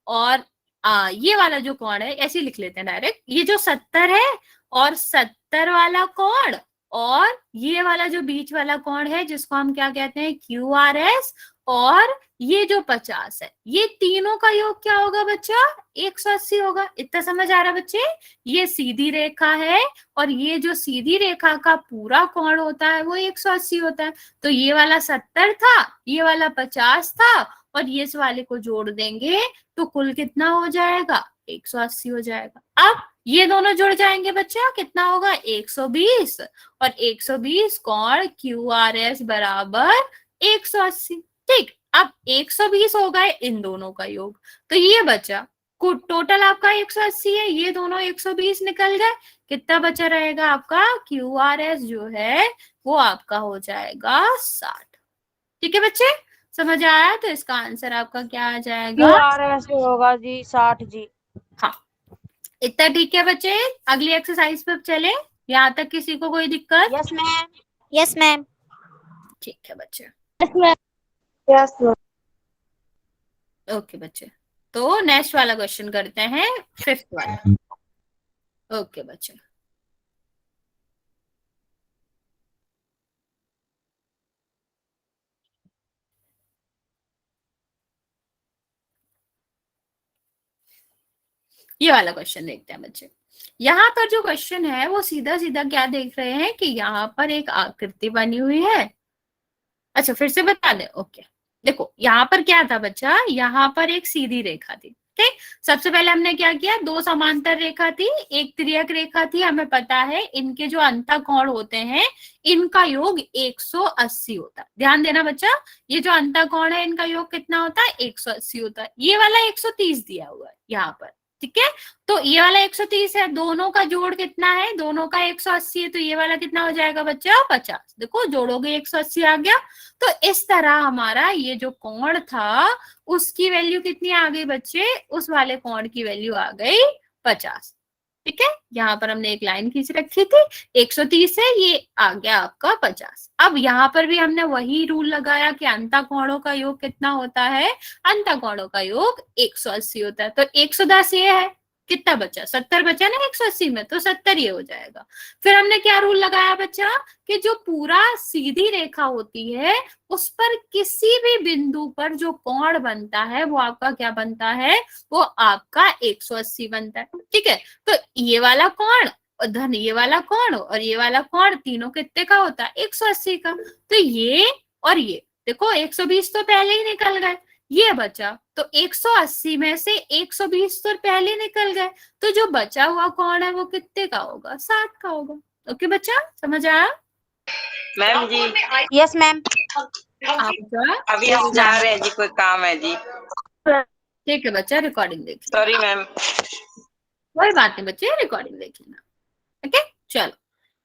और ये वाला जो कोण है, ऐसे लिख लेते हैं डायरेक्ट, ये जो 70 है और 70 वाला कोण, और ये वाला जो बीच वाला कोण है जिसको हम क्या कहते हैं, QRS, और ये जो 50 है, ये तीनों का योग क्या होगा बच्चा, 180 होगा। इतना समझ आ रहा बच्चे, ये सीधी रेखा है और ये जो सीधी रेखा का पूरा कोण होता है वो 180 होता है। तो ये वाला 70 था, ये वाला 50 था, और ये इस वाले को जोड़ देंगे तो कुल कितना हो जाएगा, 180 हो जाएगा। अब ये दोनों जुड़ जाएंगे बच्चा, कितना होगा, 120, और 120 कोण QRS बराबर 180। ठीक, अब 120 हो गए इन दोनों का योग, तो ये बचा टोटल आपका 180 है, ये दोनों 120 निकल गए, कितना बचा रहेगा आपका, QRS जो है वो आपका हो जाएगा 60। ठीक है बच्चे, समझ आया, तो इसका आंसर आपका क्या आ जाएगा, QRS होगा जी 60 जी। हाँ, इतना ठीक है बच्चे। अगली एक्सरसाइज पे चले, यहाँ तक किसी को कोई दिक्कत? Yes ma'am. Yes ma'am. ठीक है बच्चे, yes ma'am. Yes ma'am. Okay बच्चे, तो नेक्स्ट वाला क्वेश्चन करते हैं, 5th वाला। ओके बच्चे, ये वाला क्वेश्चन देखते हैं बच्चे। यहाँ पर जो क्वेश्चन है वो सीधा सीधा क्या देख रहे हैं कि यहाँ पर एक आकृति बनी हुई है। अच्छा, फिर से बता दे, ओके। देखो यहाँ पर क्या था बच्चा, यहाँ पर एक सीधी रेखा थी। ठीक, सबसे पहले हमने क्या किया, दो समांतर रेखा थी, एक तिर्यक रेखा थी। हमें पता है इनके जो अंतःकोण होते हैं इनका योग 180 होता है। ध्यान देना बच्चा, ये जो अंतःकोण है इनका योग कितना होता है, 180 होता है। ये वाला 130 दिया हुआ है यहाँ पर। ठीक है, तो ये वाला 130 है, दोनों का जोड़ कितना है, दोनों का 180 है, तो ये वाला कितना हो जाएगा बच्चा, 50। देखो जोड़ोगे 180 आ गया। तो इस तरह हमारा ये जो कोण था उसकी वैल्यू कितनी आ गई बच्चे, उस वाले कोण की वैल्यू आ गई 50। ठीक है, यहाँ पर हमने एक लाइन खींच रखी थी, 130 है, ये आ गया आपका 50। अब यहाँ पर भी हमने वही रूल लगाया कि अंतःकोणों का योग कितना होता है, अंतःकोणों का योग 180 होता है। तो 110 ये है, कितना बचा, 70 बचा ना 180 में, तो 70 ये हो जाएगा। फिर हमने क्या रूल लगाया बच्चा, कि जो पूरा सीधी रेखा होती है उस पर किसी भी बिंदु पर जो कोण बनता है वो आपका क्या बनता है, वो आपका 180 बनता है। ठीक है, तो ये वाला कोण और धन ये वाला कोण और ये वाला कोण तीनों कितने का होता है, 180 का। तो ये और ये देखो 120 तो पहले ही निकल गए, ये बचा, तो 180 में से 120 तो पहले निकल गए, तो जो बचा हुआ कोण है वो कितने का होगा, 60 का होगा। ओके बच्चा, समझ आया? मैम जी, यस मैम। अभी हम जा रहे हैं जी, कोई काम है जी। ठीक है बच्चा, रिकॉर्डिंग देख लेना। Sorry ma'am. कोई बात नहीं बच्चे, रिकॉर्डिंग देख लेना। ओके, चलो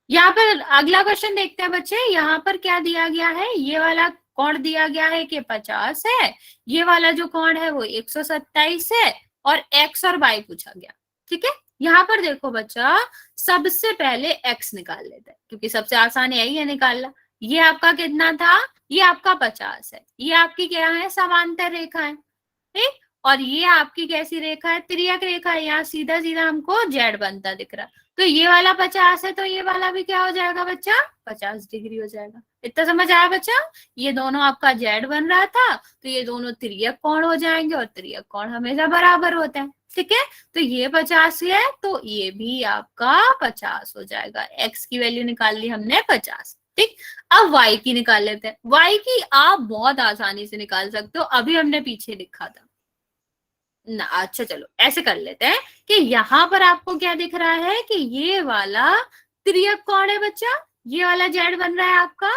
यहाँ पर अगला क्वेश्चन देखते हैं बच्चे। यहाँ पर क्या दिया गया है, ये वाला कोण दिया गया है कि 50 है, ये वाला जो कोण है वो 127 है, और x और y पूछा गया। ठीक है, यहाँ पर देखो बच्चा, सबसे पहले x निकाल लेते हैं क्योंकि सबसे आसान यही है निकालना। ये आपका कितना था, ये आपका 50 है, ये आपकी क्या है, समांतर रेखा है। ठीक, और ये आपकी कैसी रेखा है, तिर्यक रेखा है, यहाँ सीधा सीधा हमको जेड बनता दिख रहा है। तो ये वाला 50 है तो ये वाला भी क्या हो जाएगा बच्चा, 50 डिग्री हो जाएगा। इतना समझ आया बच्चा? ये दोनों आपका जेड बन रहा था तो ये दोनों तिर्यक कोण हो जाएंगे, और तिर्यक कोण हमेशा बराबर होते हैं। ठीक है, तो ये 50 है तो ये भी आपका 50 हो जाएगा। एक्स की वैल्यू निकाल ली हमने 50। ठीक, अब y की निकाल लेते हैं। y की आप बहुत आसानी से निकाल सकते हो, अभी हमने पीछे लिखा था ना। अच्छा चलो ऐसे कर लेते हैं कि यहाँ पर आपको क्या दिख रहा है कि ये वाला तिर्यक कोण है बच्चा, ये वाला जेड बन रहा है आपका।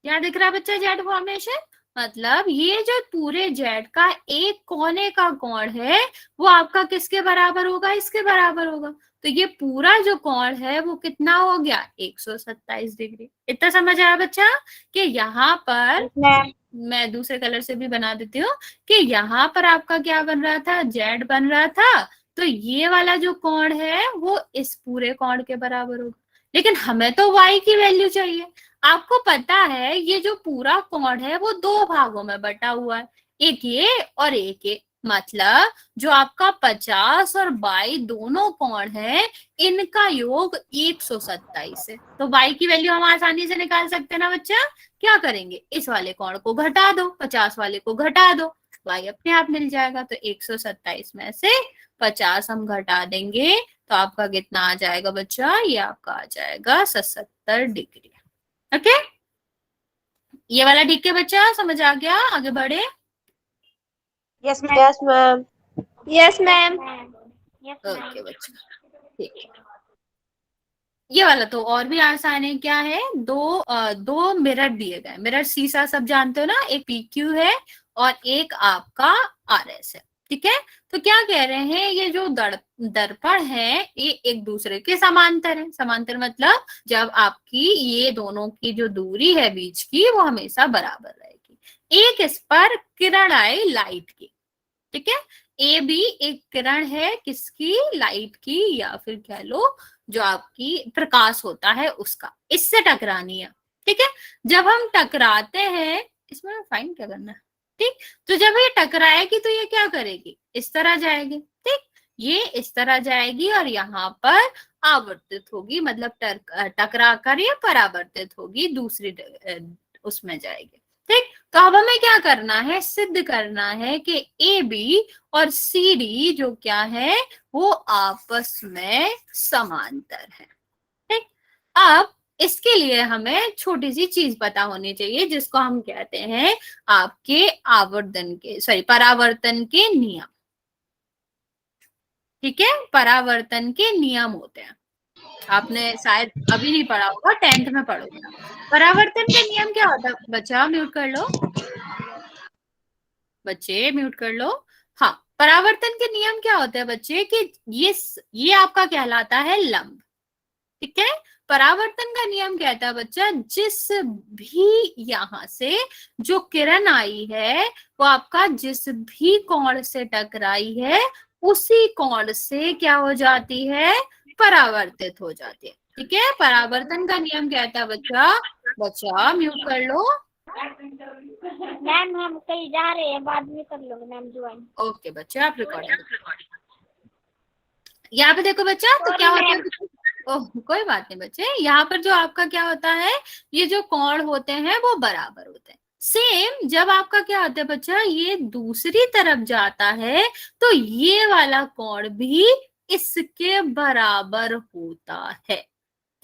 क्या दिख रहा है बच्चा, जेड फॉर्मेशन। मतलब ये जो पूरे जेड का एक कोने का कोण है वो आपका किसके बराबर होगा, इसके बराबर होगा। तो ये पूरा जो कोण है वो कितना हो गया, 127 डिग्री। इतना समझ आया बच्चा कि यहाँ पर मैं दूसरे कलर से भी बना देती हूँ कि यहाँ पर आपका क्या बन रहा था, जेड बन रहा था। तो ये वाला जो कोण है वो इस पूरे कोण के बराबर होगा। लेकिन हमें तो y की वैल्यू चाहिए। आपको पता है ये जो पूरा कोण है वो दो भागों में बटा हुआ है, एक ये और एक ये। मतलब जो आपका 50 और 22 दोनों कोण है इनका योग 127 है। तो y की वैल्यू हम आसानी से निकाल सकते हैं ना बच्चा। क्या करेंगे, इस वाले कोण को घटा दो, 50 वाले को घटा दो, y अपने आप मिल जाएगा। तो 127 में से 50 हम घटा देंगे तो आपका कितना आ जाएगा बच्चा, ये आपका आ जाएगा 77 डिग्री। ओके, ये वाला ठीक है बच्चा, समझ आ गया? आगे बढ़े। Yes ma'am. Yes ma'am. Okay बच्चा, ठीक है। ये वाला तो और भी आसान है। क्या है, दो मिरर दिए गए, मिरर शीशा सब जानते हो ना, एक PQ है और एक आपका RS है। ठीक है, तो क्या कह रहे हैं, ये जो दर्पण है ये एक दूसरे के समांतर है। समांतर मतलब जब आपकी ये दोनों की जो दूरी है बीच की वो हमेशा बराबर रहेगी। एक इस पर किरण आई लाइट की। ठीक है, ए भी एक किरण है किसकी, लाइट की, या फिर कह लो जो आपकी प्रकाश होता है उसका, इससे टकरानी है। ठीक है, जब हम टकराते हैं, इसमें फाइन क्या करना है। ठीक, तो जब ये टकराएगी तो ये क्या करेगी, इस तरह जाएगी। ठीक, ये इस तरह जाएगी और यहाँ पर आवर्तित होगी, मतलब टकरा कर ये परावर्तित होगी, दूसरी उसमें जाएगी। ठीक, तो अब हमें क्या करना है, सिद्ध करना है कि AB और CD जो क्या है वो आपस में समांतर है। ठीक, अब इसके लिए हमें छोटी सी चीज पता होनी चाहिए जिसको हम कहते हैं आपके परावर्तन के नियम। ठीक है, परावर्तन के नियम होते हैं, आपने शायद अभी नहीं पढ़ा होगा, 10th में पढ़ोगे। परावर्तन का नियम क्या होता है बच्चा, म्यूट कर लो बच्चे, म्यूट कर लो। हाँ, परावर्तन के नियम क्या होता है बच्चे कि ये आपका कहलाता है लंब। ठीक है, परावर्तन का नियम कहता है बच्चा जिस भी यहां से जो किरण आई है वो आपका जिस भी कोण से टकराई है उसी कोण से क्या हो जाती है, परावर्तित हो जाती है। ठीक है, परावर्तन का नियम कहता है बच्चा म्यूट कर लो। मैम हम कहीं जा रहे हैं, बाद में कर लोगे मैम ज्वाइन। ओके बच्चे, आप रिकॉर्डिंग यहाँ पे देखो बच्चा, तो क्या होता है, ओह कोई बात नहीं बच्चे, यहाँ पर जो आपका क्या होता है, ये जो कोण होते हैं वो बराबर होते हैं। सेम जब आपका क्या होता है बच्चा, ये दूसरी तरफ जाता है तो ये वाला कोण भी इसके बराबर होता है।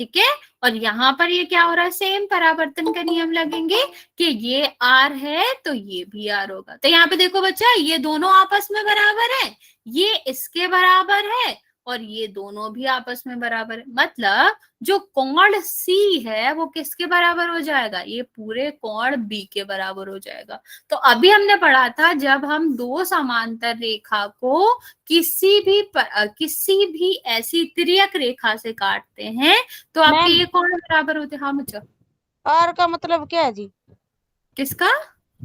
ठीक है, और यहाँ पर ये क्या हो रहा है, सेम परावर्तन का नियम लगेंगे कि ये R है तो ये भी R होगा। तो यहाँ पे देखो बच्चा, ये दोनों आपस में बराबर है, ये इसके बराबर है और ये दोनों भी आपस में बराबर है। मतलब जो कोण C है वो किसके बराबर हो जाएगा, ये पूरे कोण B के बराबर हो जाएगा। तो अभी हमने पढ़ा था जब हम दो समांतर रेखा को किसी भी ऐसी तिर्यक रेखा से काटते हैं तो आपके ये कोण बराबर होते हैं। हाँ बच्चा, R का मतलब क्या है जी? किसका,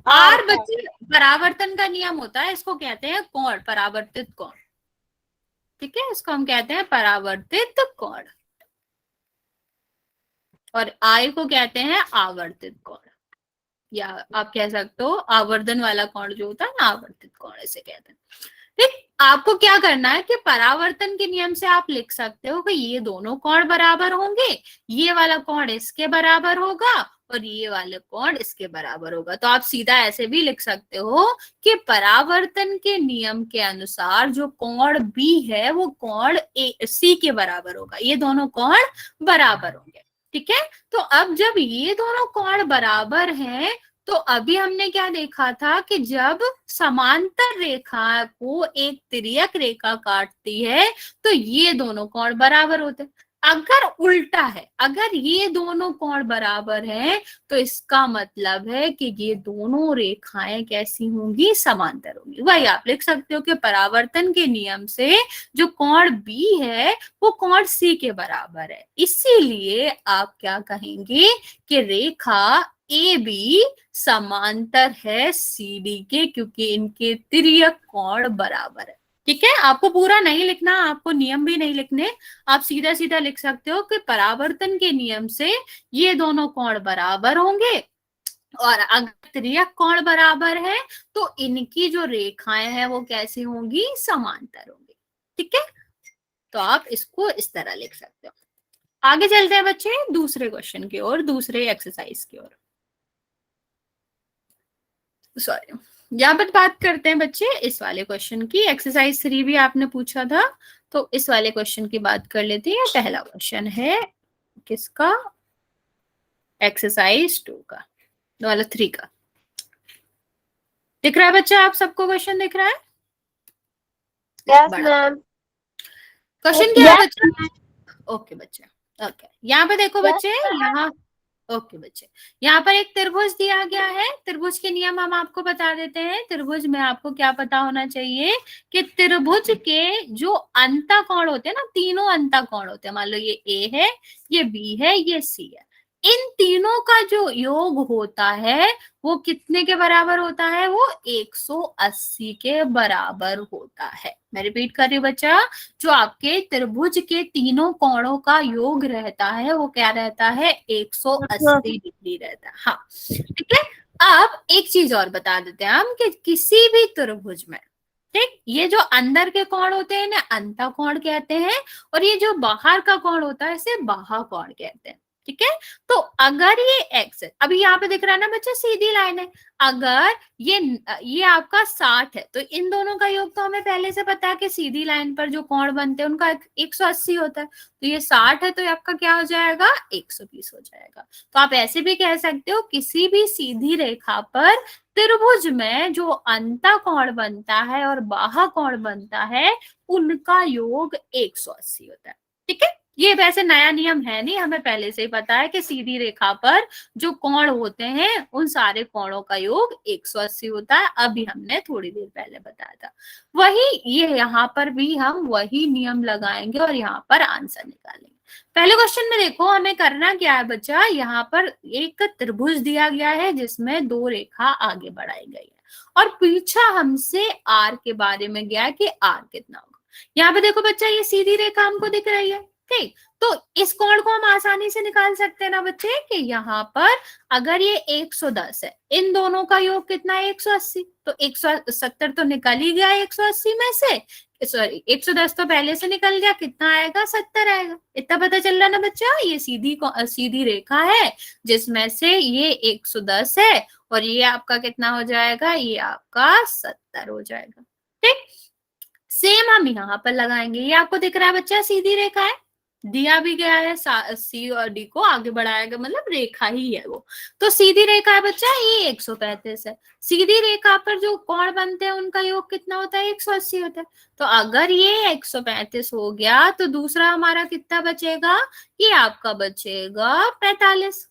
R बच्चे परावर्तन का नियम होता है, इसको कहते हैं कोण, परावर्तित कोण। ठीक है, इसको हम कहते हैं परावर्तित कोण और I को कहते हैं आवर्तित कोण। या आप कह सकते हो आवर्धन वाला कोण जो होता है ना, आवर्तित कोण इसे कहते हैं। ठीक, आपको क्या करना है कि परावर्तन के नियम से आप लिख सकते हो कि ये दोनों कोण बराबर होंगे, ये वाला कोण इसके बराबर होगा और ये वाला कोण इसके बराबर होगा। तो आप सीधा ऐसे भी लिख सकते हो कि परावर्तन के नियम के अनुसार जो कोण बी है वो कोण सी के बराबर होगा, ये दोनों कोण बराबर होंगे। ठीक है, तो अब जब ये दोनों कोण बराबर हैं तो अभी हमने क्या देखा था कि जब समांतर रेखा को एक तिर्यक रेखा काटती है तो ये दोनों कोण बराबर होते हैं। अगर उल्टा है, अगर ये दोनों कोण बराबर हैं तो इसका मतलब है कि ये दोनों रेखाएं कैसी होंगी, समांतर होंगी। वही आप लिख सकते हो कि परावर्तन के नियम से जो कोण बी है वो कोण सी के बराबर है, इसीलिए आप क्या कहेंगे कि रेखा ए बी समांतर है सी डी के, क्योंकि इनके तिर्यक कोण बराबर है। ठीक है, आपको पूरा नहीं लिखना, आपको नियम भी नहीं लिखने, आप सीधा सीधा लिख सकते हो कि परावर्तन के नियम से ये दोनों कोण बराबर होंगे और अगर तिर्यक कोण बराबर है तो इनकी जो रेखाएं हैं वो कैसी होंगी, समांतर होंगी। ठीक है, तो आप इसको इस तरह लिख सकते हो। आगे चलते हैं बच्चे दूसरे क्वेश्चन की ओर, दूसरे एक्सरसाइज की ओर। सॉरी, यहाँ पर बात करते हैं बच्चे इस वाले क्वेश्चन की। एक्सरसाइज 3 भी आपने पूछा था, तो इस वाले क्वेश्चन की बात कर लेते हैं। पहला क्वेश्चन है किसका, एक्सरसाइज 2 का, वाला 3 का। दिख रहा है बच्चा, आप सबको क्वेश्चन दिख रहा है? Yes ma'am. क्वेश्चन क्या है बच्चा? ओके बच्चे, ओके यहाँ पे देखो बच्चे, यहाँ ओके बच्चे, यहाँ पर एक त्रिभुज दिया गया है। त्रिभुज के नियम हम आपको बता देते हैं। त्रिभुज में आपको क्या पता होना चाहिए कि त्रिभुज के जो अंतःकोण होते हैं ना, तीनों अंतःकोण होते हैं। मान लो ये ए है, ये बी है, ये सी है, इन तीनों का जो योग होता है वो कितने के बराबर होता है, वो 180 के बराबर होता है। मैं रिपीट कर रही हूँ बच्चा, जो आपके त्रिभुज के तीनों कोणों का योग रहता है वो क्या रहता है, 180 डिग्री रहता है। हाँ ठीक है, अब एक चीज और बता देते हैं हम कि किसी भी त्रिभुज में, ठीक, ये जो अंदर के कोण होते हैं ना अंतःकोण कहते हैं, और ये जो बाहर का कोण होता है इसे बाह्यकोण कहते हैं। ठीक है, तो अगर ये एक्स है, अभी यहाँ पे दिख रहा है ना बच्चा सीधी लाइन है, अगर ये आपका 60 है तो इन दोनों का योग तो हमें पहले से पता है कि सीधी लाइन पर जो कोण बनते हैं उनका 180 होता है, तो ये 60 है तो ये आपका क्या हो जाएगा, 120 हो जाएगा। तो आप ऐसे भी कह सकते हो किसी भी सीधी रेखा पर त्रिभुज में जो अंतःकोण बनता है और बाह्यकोण बनता है उनका योग 180 होता है। ठीक है, ये वैसे नया नियम है नहीं, हमें पहले से ही पता है कि सीधी रेखा पर जो कोण होते हैं उन सारे कोणों का योग 180 होता है। अभी हमने थोड़ी देर पहले बताया था, वही ये यहाँ पर भी हम वही नियम लगाएंगे और यहाँ पर आंसर निकालेंगे। पहले क्वेश्चन में देखो हमें करना क्या है बच्चा, यहाँ पर एक त्रिभुज दिया गया है जिसमें दो रेखा आगे बढ़ाई गई है और पीछा हमसे आर के बारे में गया कि आर कितना होगा। यहाँ पे देखो बच्चा ये सीधी रेखा हमको दिख रही है, ठीक, तो इस कोण को हम आसानी से निकाल सकते हैं ना बच्चे कि यहाँ पर अगर ये 110 है, इन दोनों का योग कितना है, 180, तो 170 तो निकल ही गया 180 में से, सॉरी 110 तो पहले से निकल गया, कितना आएगा, 70 आएगा। इतना पता चल रहा ना बच्चा, ये सीधी रेखा है जिसमें से ये 110 है और ये आपका कितना हो जाएगा, ये आपका 70 हो जाएगा। ठीक, सेम हम यहाँ पर लगाएंगे। ये आपको दिख रहा है बच्चा सीधी रेखा है, दिया भी गया है सी और डी को आगे बढ़ाया गया, मतलब रेखा ही है वो, तो सीधी रेखा है बच्चा, ये 135 है। सीधी रेखा पर जो कोण बनते हैं उनका योग कितना होता है, 180 होता है। तो अगर ये 135 हो गया तो दूसरा हमारा कितना बचेगा, ये आपका बचेगा 45।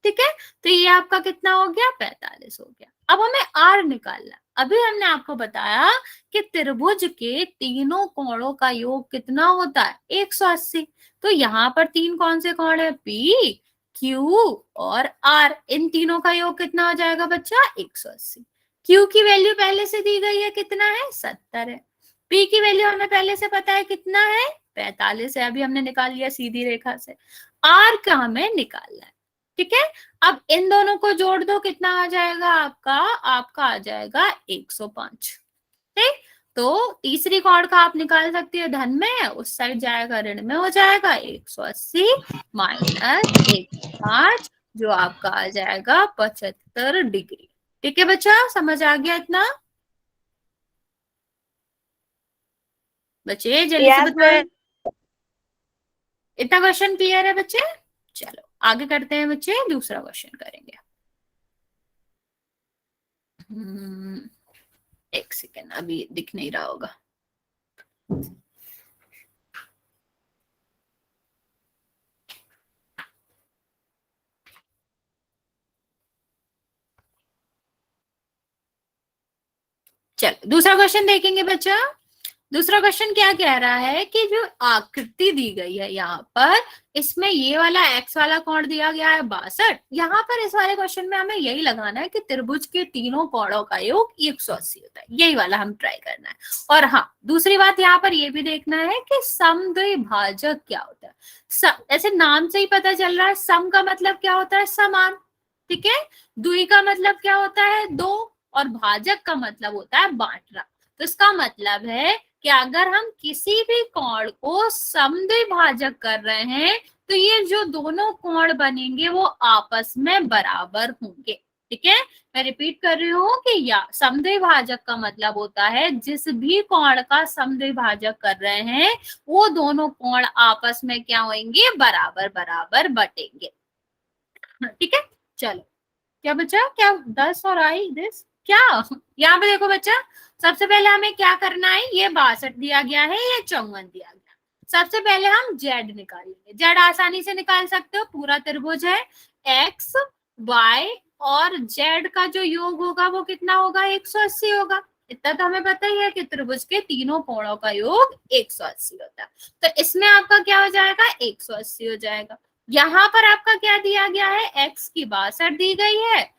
ठीक है, तो ये आपका कितना हो गया, 45 हो गया। अब हमें आर निकालना। अभी हमने आपको बताया कि त्रिभुज के तीनों कोणों का योग कितना होता है, 180। तो यहाँ पर तीन कौन से कोण है, पी, क्यू और आर, इन तीनों का योग कितना हो जाएगा बच्चा, 180। क्यू की वैल्यू पहले से दी गई है, कितना है, 70 है। पी की वैल्यू हमें पहले से पता है कितना है, 45 है, अभी हमने निकाल लिया सीधी रेखा से। आर का हमें निकालना है। ठीक है, अब इन दोनों को जोड़ दो, कितना आ जाएगा आपका आ जाएगा 105। ठीक, तो तीसरी कॉर्ड का आप निकाल सकते हो, धन में, उस साइड जाएगा ऋण में हो जाएगा 180 माइनस 105, जो आपका आ जाएगा 75 डिग्री। ठीक है बच्चा, समझ आ गया इतना? बच्चे जल्दी से बताओ, इतना क्वेश्चन क्लियर है बच्चे? चलो आगे करते हैं बच्चे, दूसरा क्वेश्चन करेंगे। एक सेकेंड, अभी दिख नहीं रहा होगा। चलो दूसरा क्वेश्चन देखेंगे बच्चा। दूसरा क्वेश्चन क्या कह रहा है कि जो आकृति दी गई है यहाँ पर, इसमें ये वाला एक्स वाला कोण दिया गया है 62। यहाँ पर इस वाले क्वेश्चन में हमें यही लगाना है कि त्रिभुज के तीनों कोणों का योग 180 होता है, यही वाला हम ट्राई करना है। और हाँ, दूसरी बात यहाँ पर ये भी देखना है कि समद्विभाजक क्या होता है। ऐसे नाम से ही पता चल रहा है, सम का मतलब क्या होता है, समान। ठीक है, द्वि का मतलब क्या होता है, दो, और भाजक का मतलब होता है बांटना। तो इसका मतलब है कि अगर हम किसी भी कोण को समद्विभाजक कर रहे हैं तो ये जो दोनों कोण बनेंगे वो आपस में बराबर होंगे। ठीक है, मैं रिपीट कर रही हूँ कि या समद्विभाजक का मतलब होता है जिस भी कोण का समद्विभाजक कर रहे हैं वो दोनों कोण आपस में क्या होंगे, बराबर बराबर बटेंगे। ठीक है, चलो क्या बचा, क्या 10 और आई दिस क्या? यहाँ पे देखो बच्चा, सबसे पहले हमें क्या करना है, ये 62 दिया गया है, ये 54 दिया गया। सबसे पहले हम जेड निकालेंगे। जेड आसानी से निकाल सकते हो, पूरा त्रिभुज है, एक्स वाई और जेड का जो योग होगा वो कितना होगा, 180 होगा। इतना तो हमें पता ही है कि त्रिभुज के तीनों कोणों का योग 180 होता है। तो इसमें आपका क्या हो जाएगा, 180 हो जाएगा। यहाँ पर आपका क्या दिया गया है, एक्स की 62 दी गई है,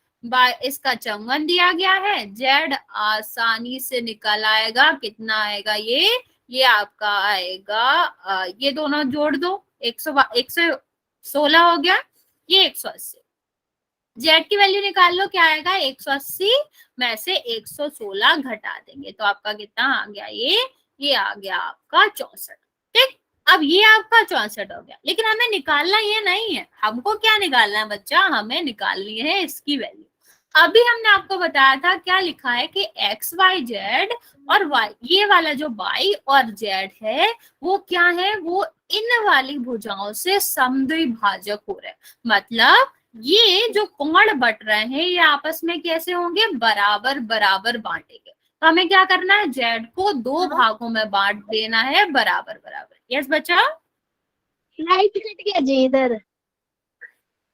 इसका 54 दिया गया है। जेड आसानी से निकल आएगा, कितना आएगा ये आपका आएगा, ये दोनों जोड़ दो, 116 हो गया, ये 180। जेड की वैल्यू निकाल लो, क्या आएगा, 180 में से 116 घटा देंगे तो आपका कितना आ गया, ये आ गया आपका 64। ठीक, अब ये आपका 64 हो गया, लेकिन हमें निकालना ये नहीं है। हमको क्या निकालना है बच्चा, हमें निकालनी है इसकी वैल्यू। अभी हमने आपको बताया था, क्या लिखा है कि एक्स वाई जेड और वाई, ये वाला जो वाई और जेड है वो क्या है, वो इन वाली भुजाओं से समद्विभाजक हो रहे हैं। मतलब ये जो कोण बट रहे हैं ये आपस में कैसे होंगे, बराबर बराबर बांटेंगे। तो हमें क्या करना है, जेड को 2 भागों में बांट देना है, बराबर बराबर। यस बच्चा, लाइट कट गया जी इधर।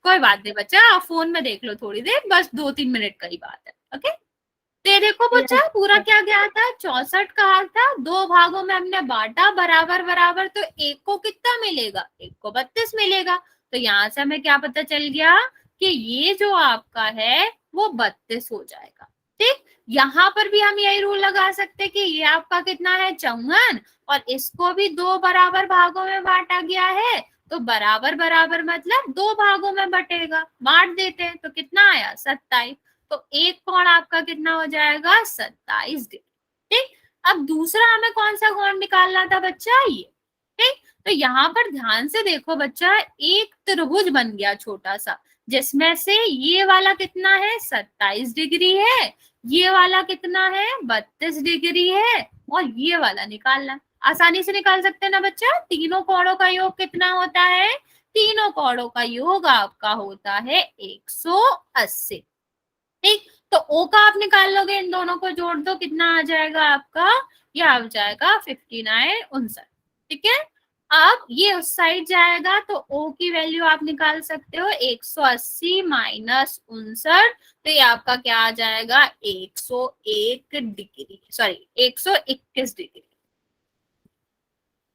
कोई बात नहीं बच्चा, आप फोन में देख लो थोड़ी देर, बस 2-3 मिनट का ही बात है। ओके, तो देखो बच्चा, पूरा क्या गया था, 64 कहा था, 2 भागों में हमने बांटा बराबर बराबर, तो एक को कितना मिलेगा, एक को 32 मिलेगा। तो यहाँ से हमें क्या पता चल गया कि ये जो आपका है वो 32 हो जाएगा। ठीक, यहाँ पर भी हम यही रूल लगा सकते कि ये आपका कितना है, 54, और इसको भी 2 बराबर भागों में बांटा गया है, तो बराबर बराबर मतलब 2 भागों में बटेगा, बांट देते हैं तो कितना आया, 27। तो एक कोण आपका कितना हो जाएगा, 27 डिग्री। ठीक, अब दूसरा हमें कौन सा कोण निकालना था बच्चा, ये। ठीक, तो यहाँ पर ध्यान से देखो बच्चा, एक त्रिभुज बन गया छोटा सा, जिसमें से ये वाला कितना है, 27 डिग्री है, ये वाला कितना है, 32 डिग्री है, और ये वाला निकालना। आसानी से निकाल सकते हैं ना बच्चा। तीनों कोणों का योग कितना होता है, तीनों कोणों का योग आपका होता है 180। ठीक, तो ओ का आप निकाल लोगे, इन दोनों को जोड़ दो, कितना आ जाएगा आपका, ये आ जाएगा 59 59। ठीक है, अब ये उस साइड जाएगा तो ओ की वैल्यू आप निकाल सकते हो, 180 माइनस 59, तो ये आपका क्या आ जाएगा, 101 डिग्री, सॉरी 121 डिग्री।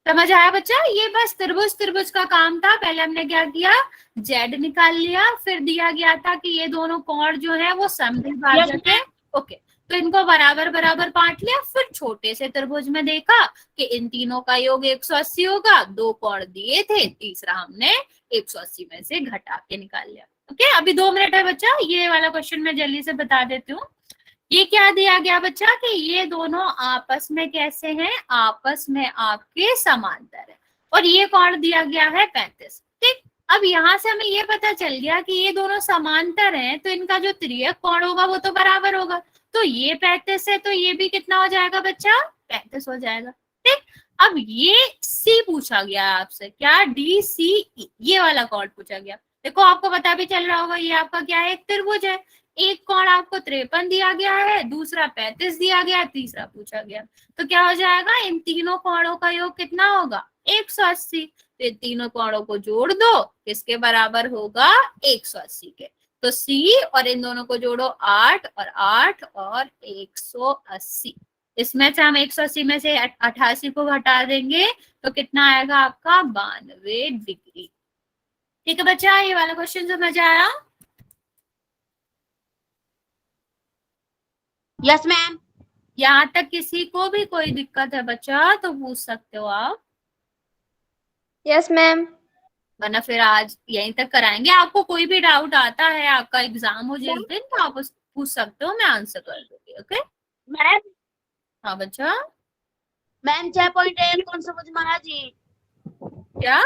समझ आया बच्चा, ये बस त्रिभुज का काम था। पहले हमने क्या किया, जेड निकाल लिया, फिर दिया गया था कि ये दोनों कोण जो है वो समद्विभाजक है। ओके, तो इनको बराबर बराबर बांट लिया, फिर छोटे से त्रिभुज में देखा कि इन तीनों का योग 180 होगा, 2 कोण दिए थे, तीसरा हमने 180 में से घटा के निकाल लिया। ओके, अभी 2 मिनट है बच्चा, ये वाला क्वेश्चन मैं जल्दी से बता देती हूँ। ये क्या दिया गया बच्चा कि ये दोनों आपस में कैसे हैं, आपस में आपके समांतर है, और ये कोण दिया गया है 35। ठीक, अब यहाँ से हमें ये पता चल गया कि ये दोनों समांतर हैं, तो इनका जो तिर्यक कोण होगा वो तो बराबर होगा। तो ये 35 है, तो ये भी कितना हो जाएगा बच्चा, 35 हो जाएगा। ठीक, अब ये सी पूछा गया आपसे, क्या DCE, ये वाला कोण पूछा गया। देखो आपको पता भी चल रहा होगा, ये आपका क्या है, एक त्रिभुज है। एक कोण आपको 53 दिया गया है, दूसरा 35 दिया गया, तीसरा पूछा गया। तो क्या हो जाएगा, इन तीनों कोणों का योग कितना होगा, 180। तो तीनों कोणों को जोड़ दो, किसके बराबर होगा, 180 के। तो C और इन दोनों को जोड़ो 8 और 8 और 180। इसमें से हम 180 में से 88 को घटा देंगे तो कितना आएगा आपका, 92 डिग्री। ठीक है बच्चा, ये वाला क्वेश्चन समझ आया? Yes ma'am. यहाँ तक किसी को भी कोई दिक्कत है बच्चा तो पूछ सकते हो आप, यस मैम। वरना फिर आज यहीं तक कराएंगे। आपको कोई भी डाउट आता है, आपका एग्जाम हो जिस दिन, तो आप पूछ सकते हो, मैं आंसर कर दूंगी। ओके मैम हाँ बच्चा, मैम 6.1 कौन सा मुझे महाराज जी? क्या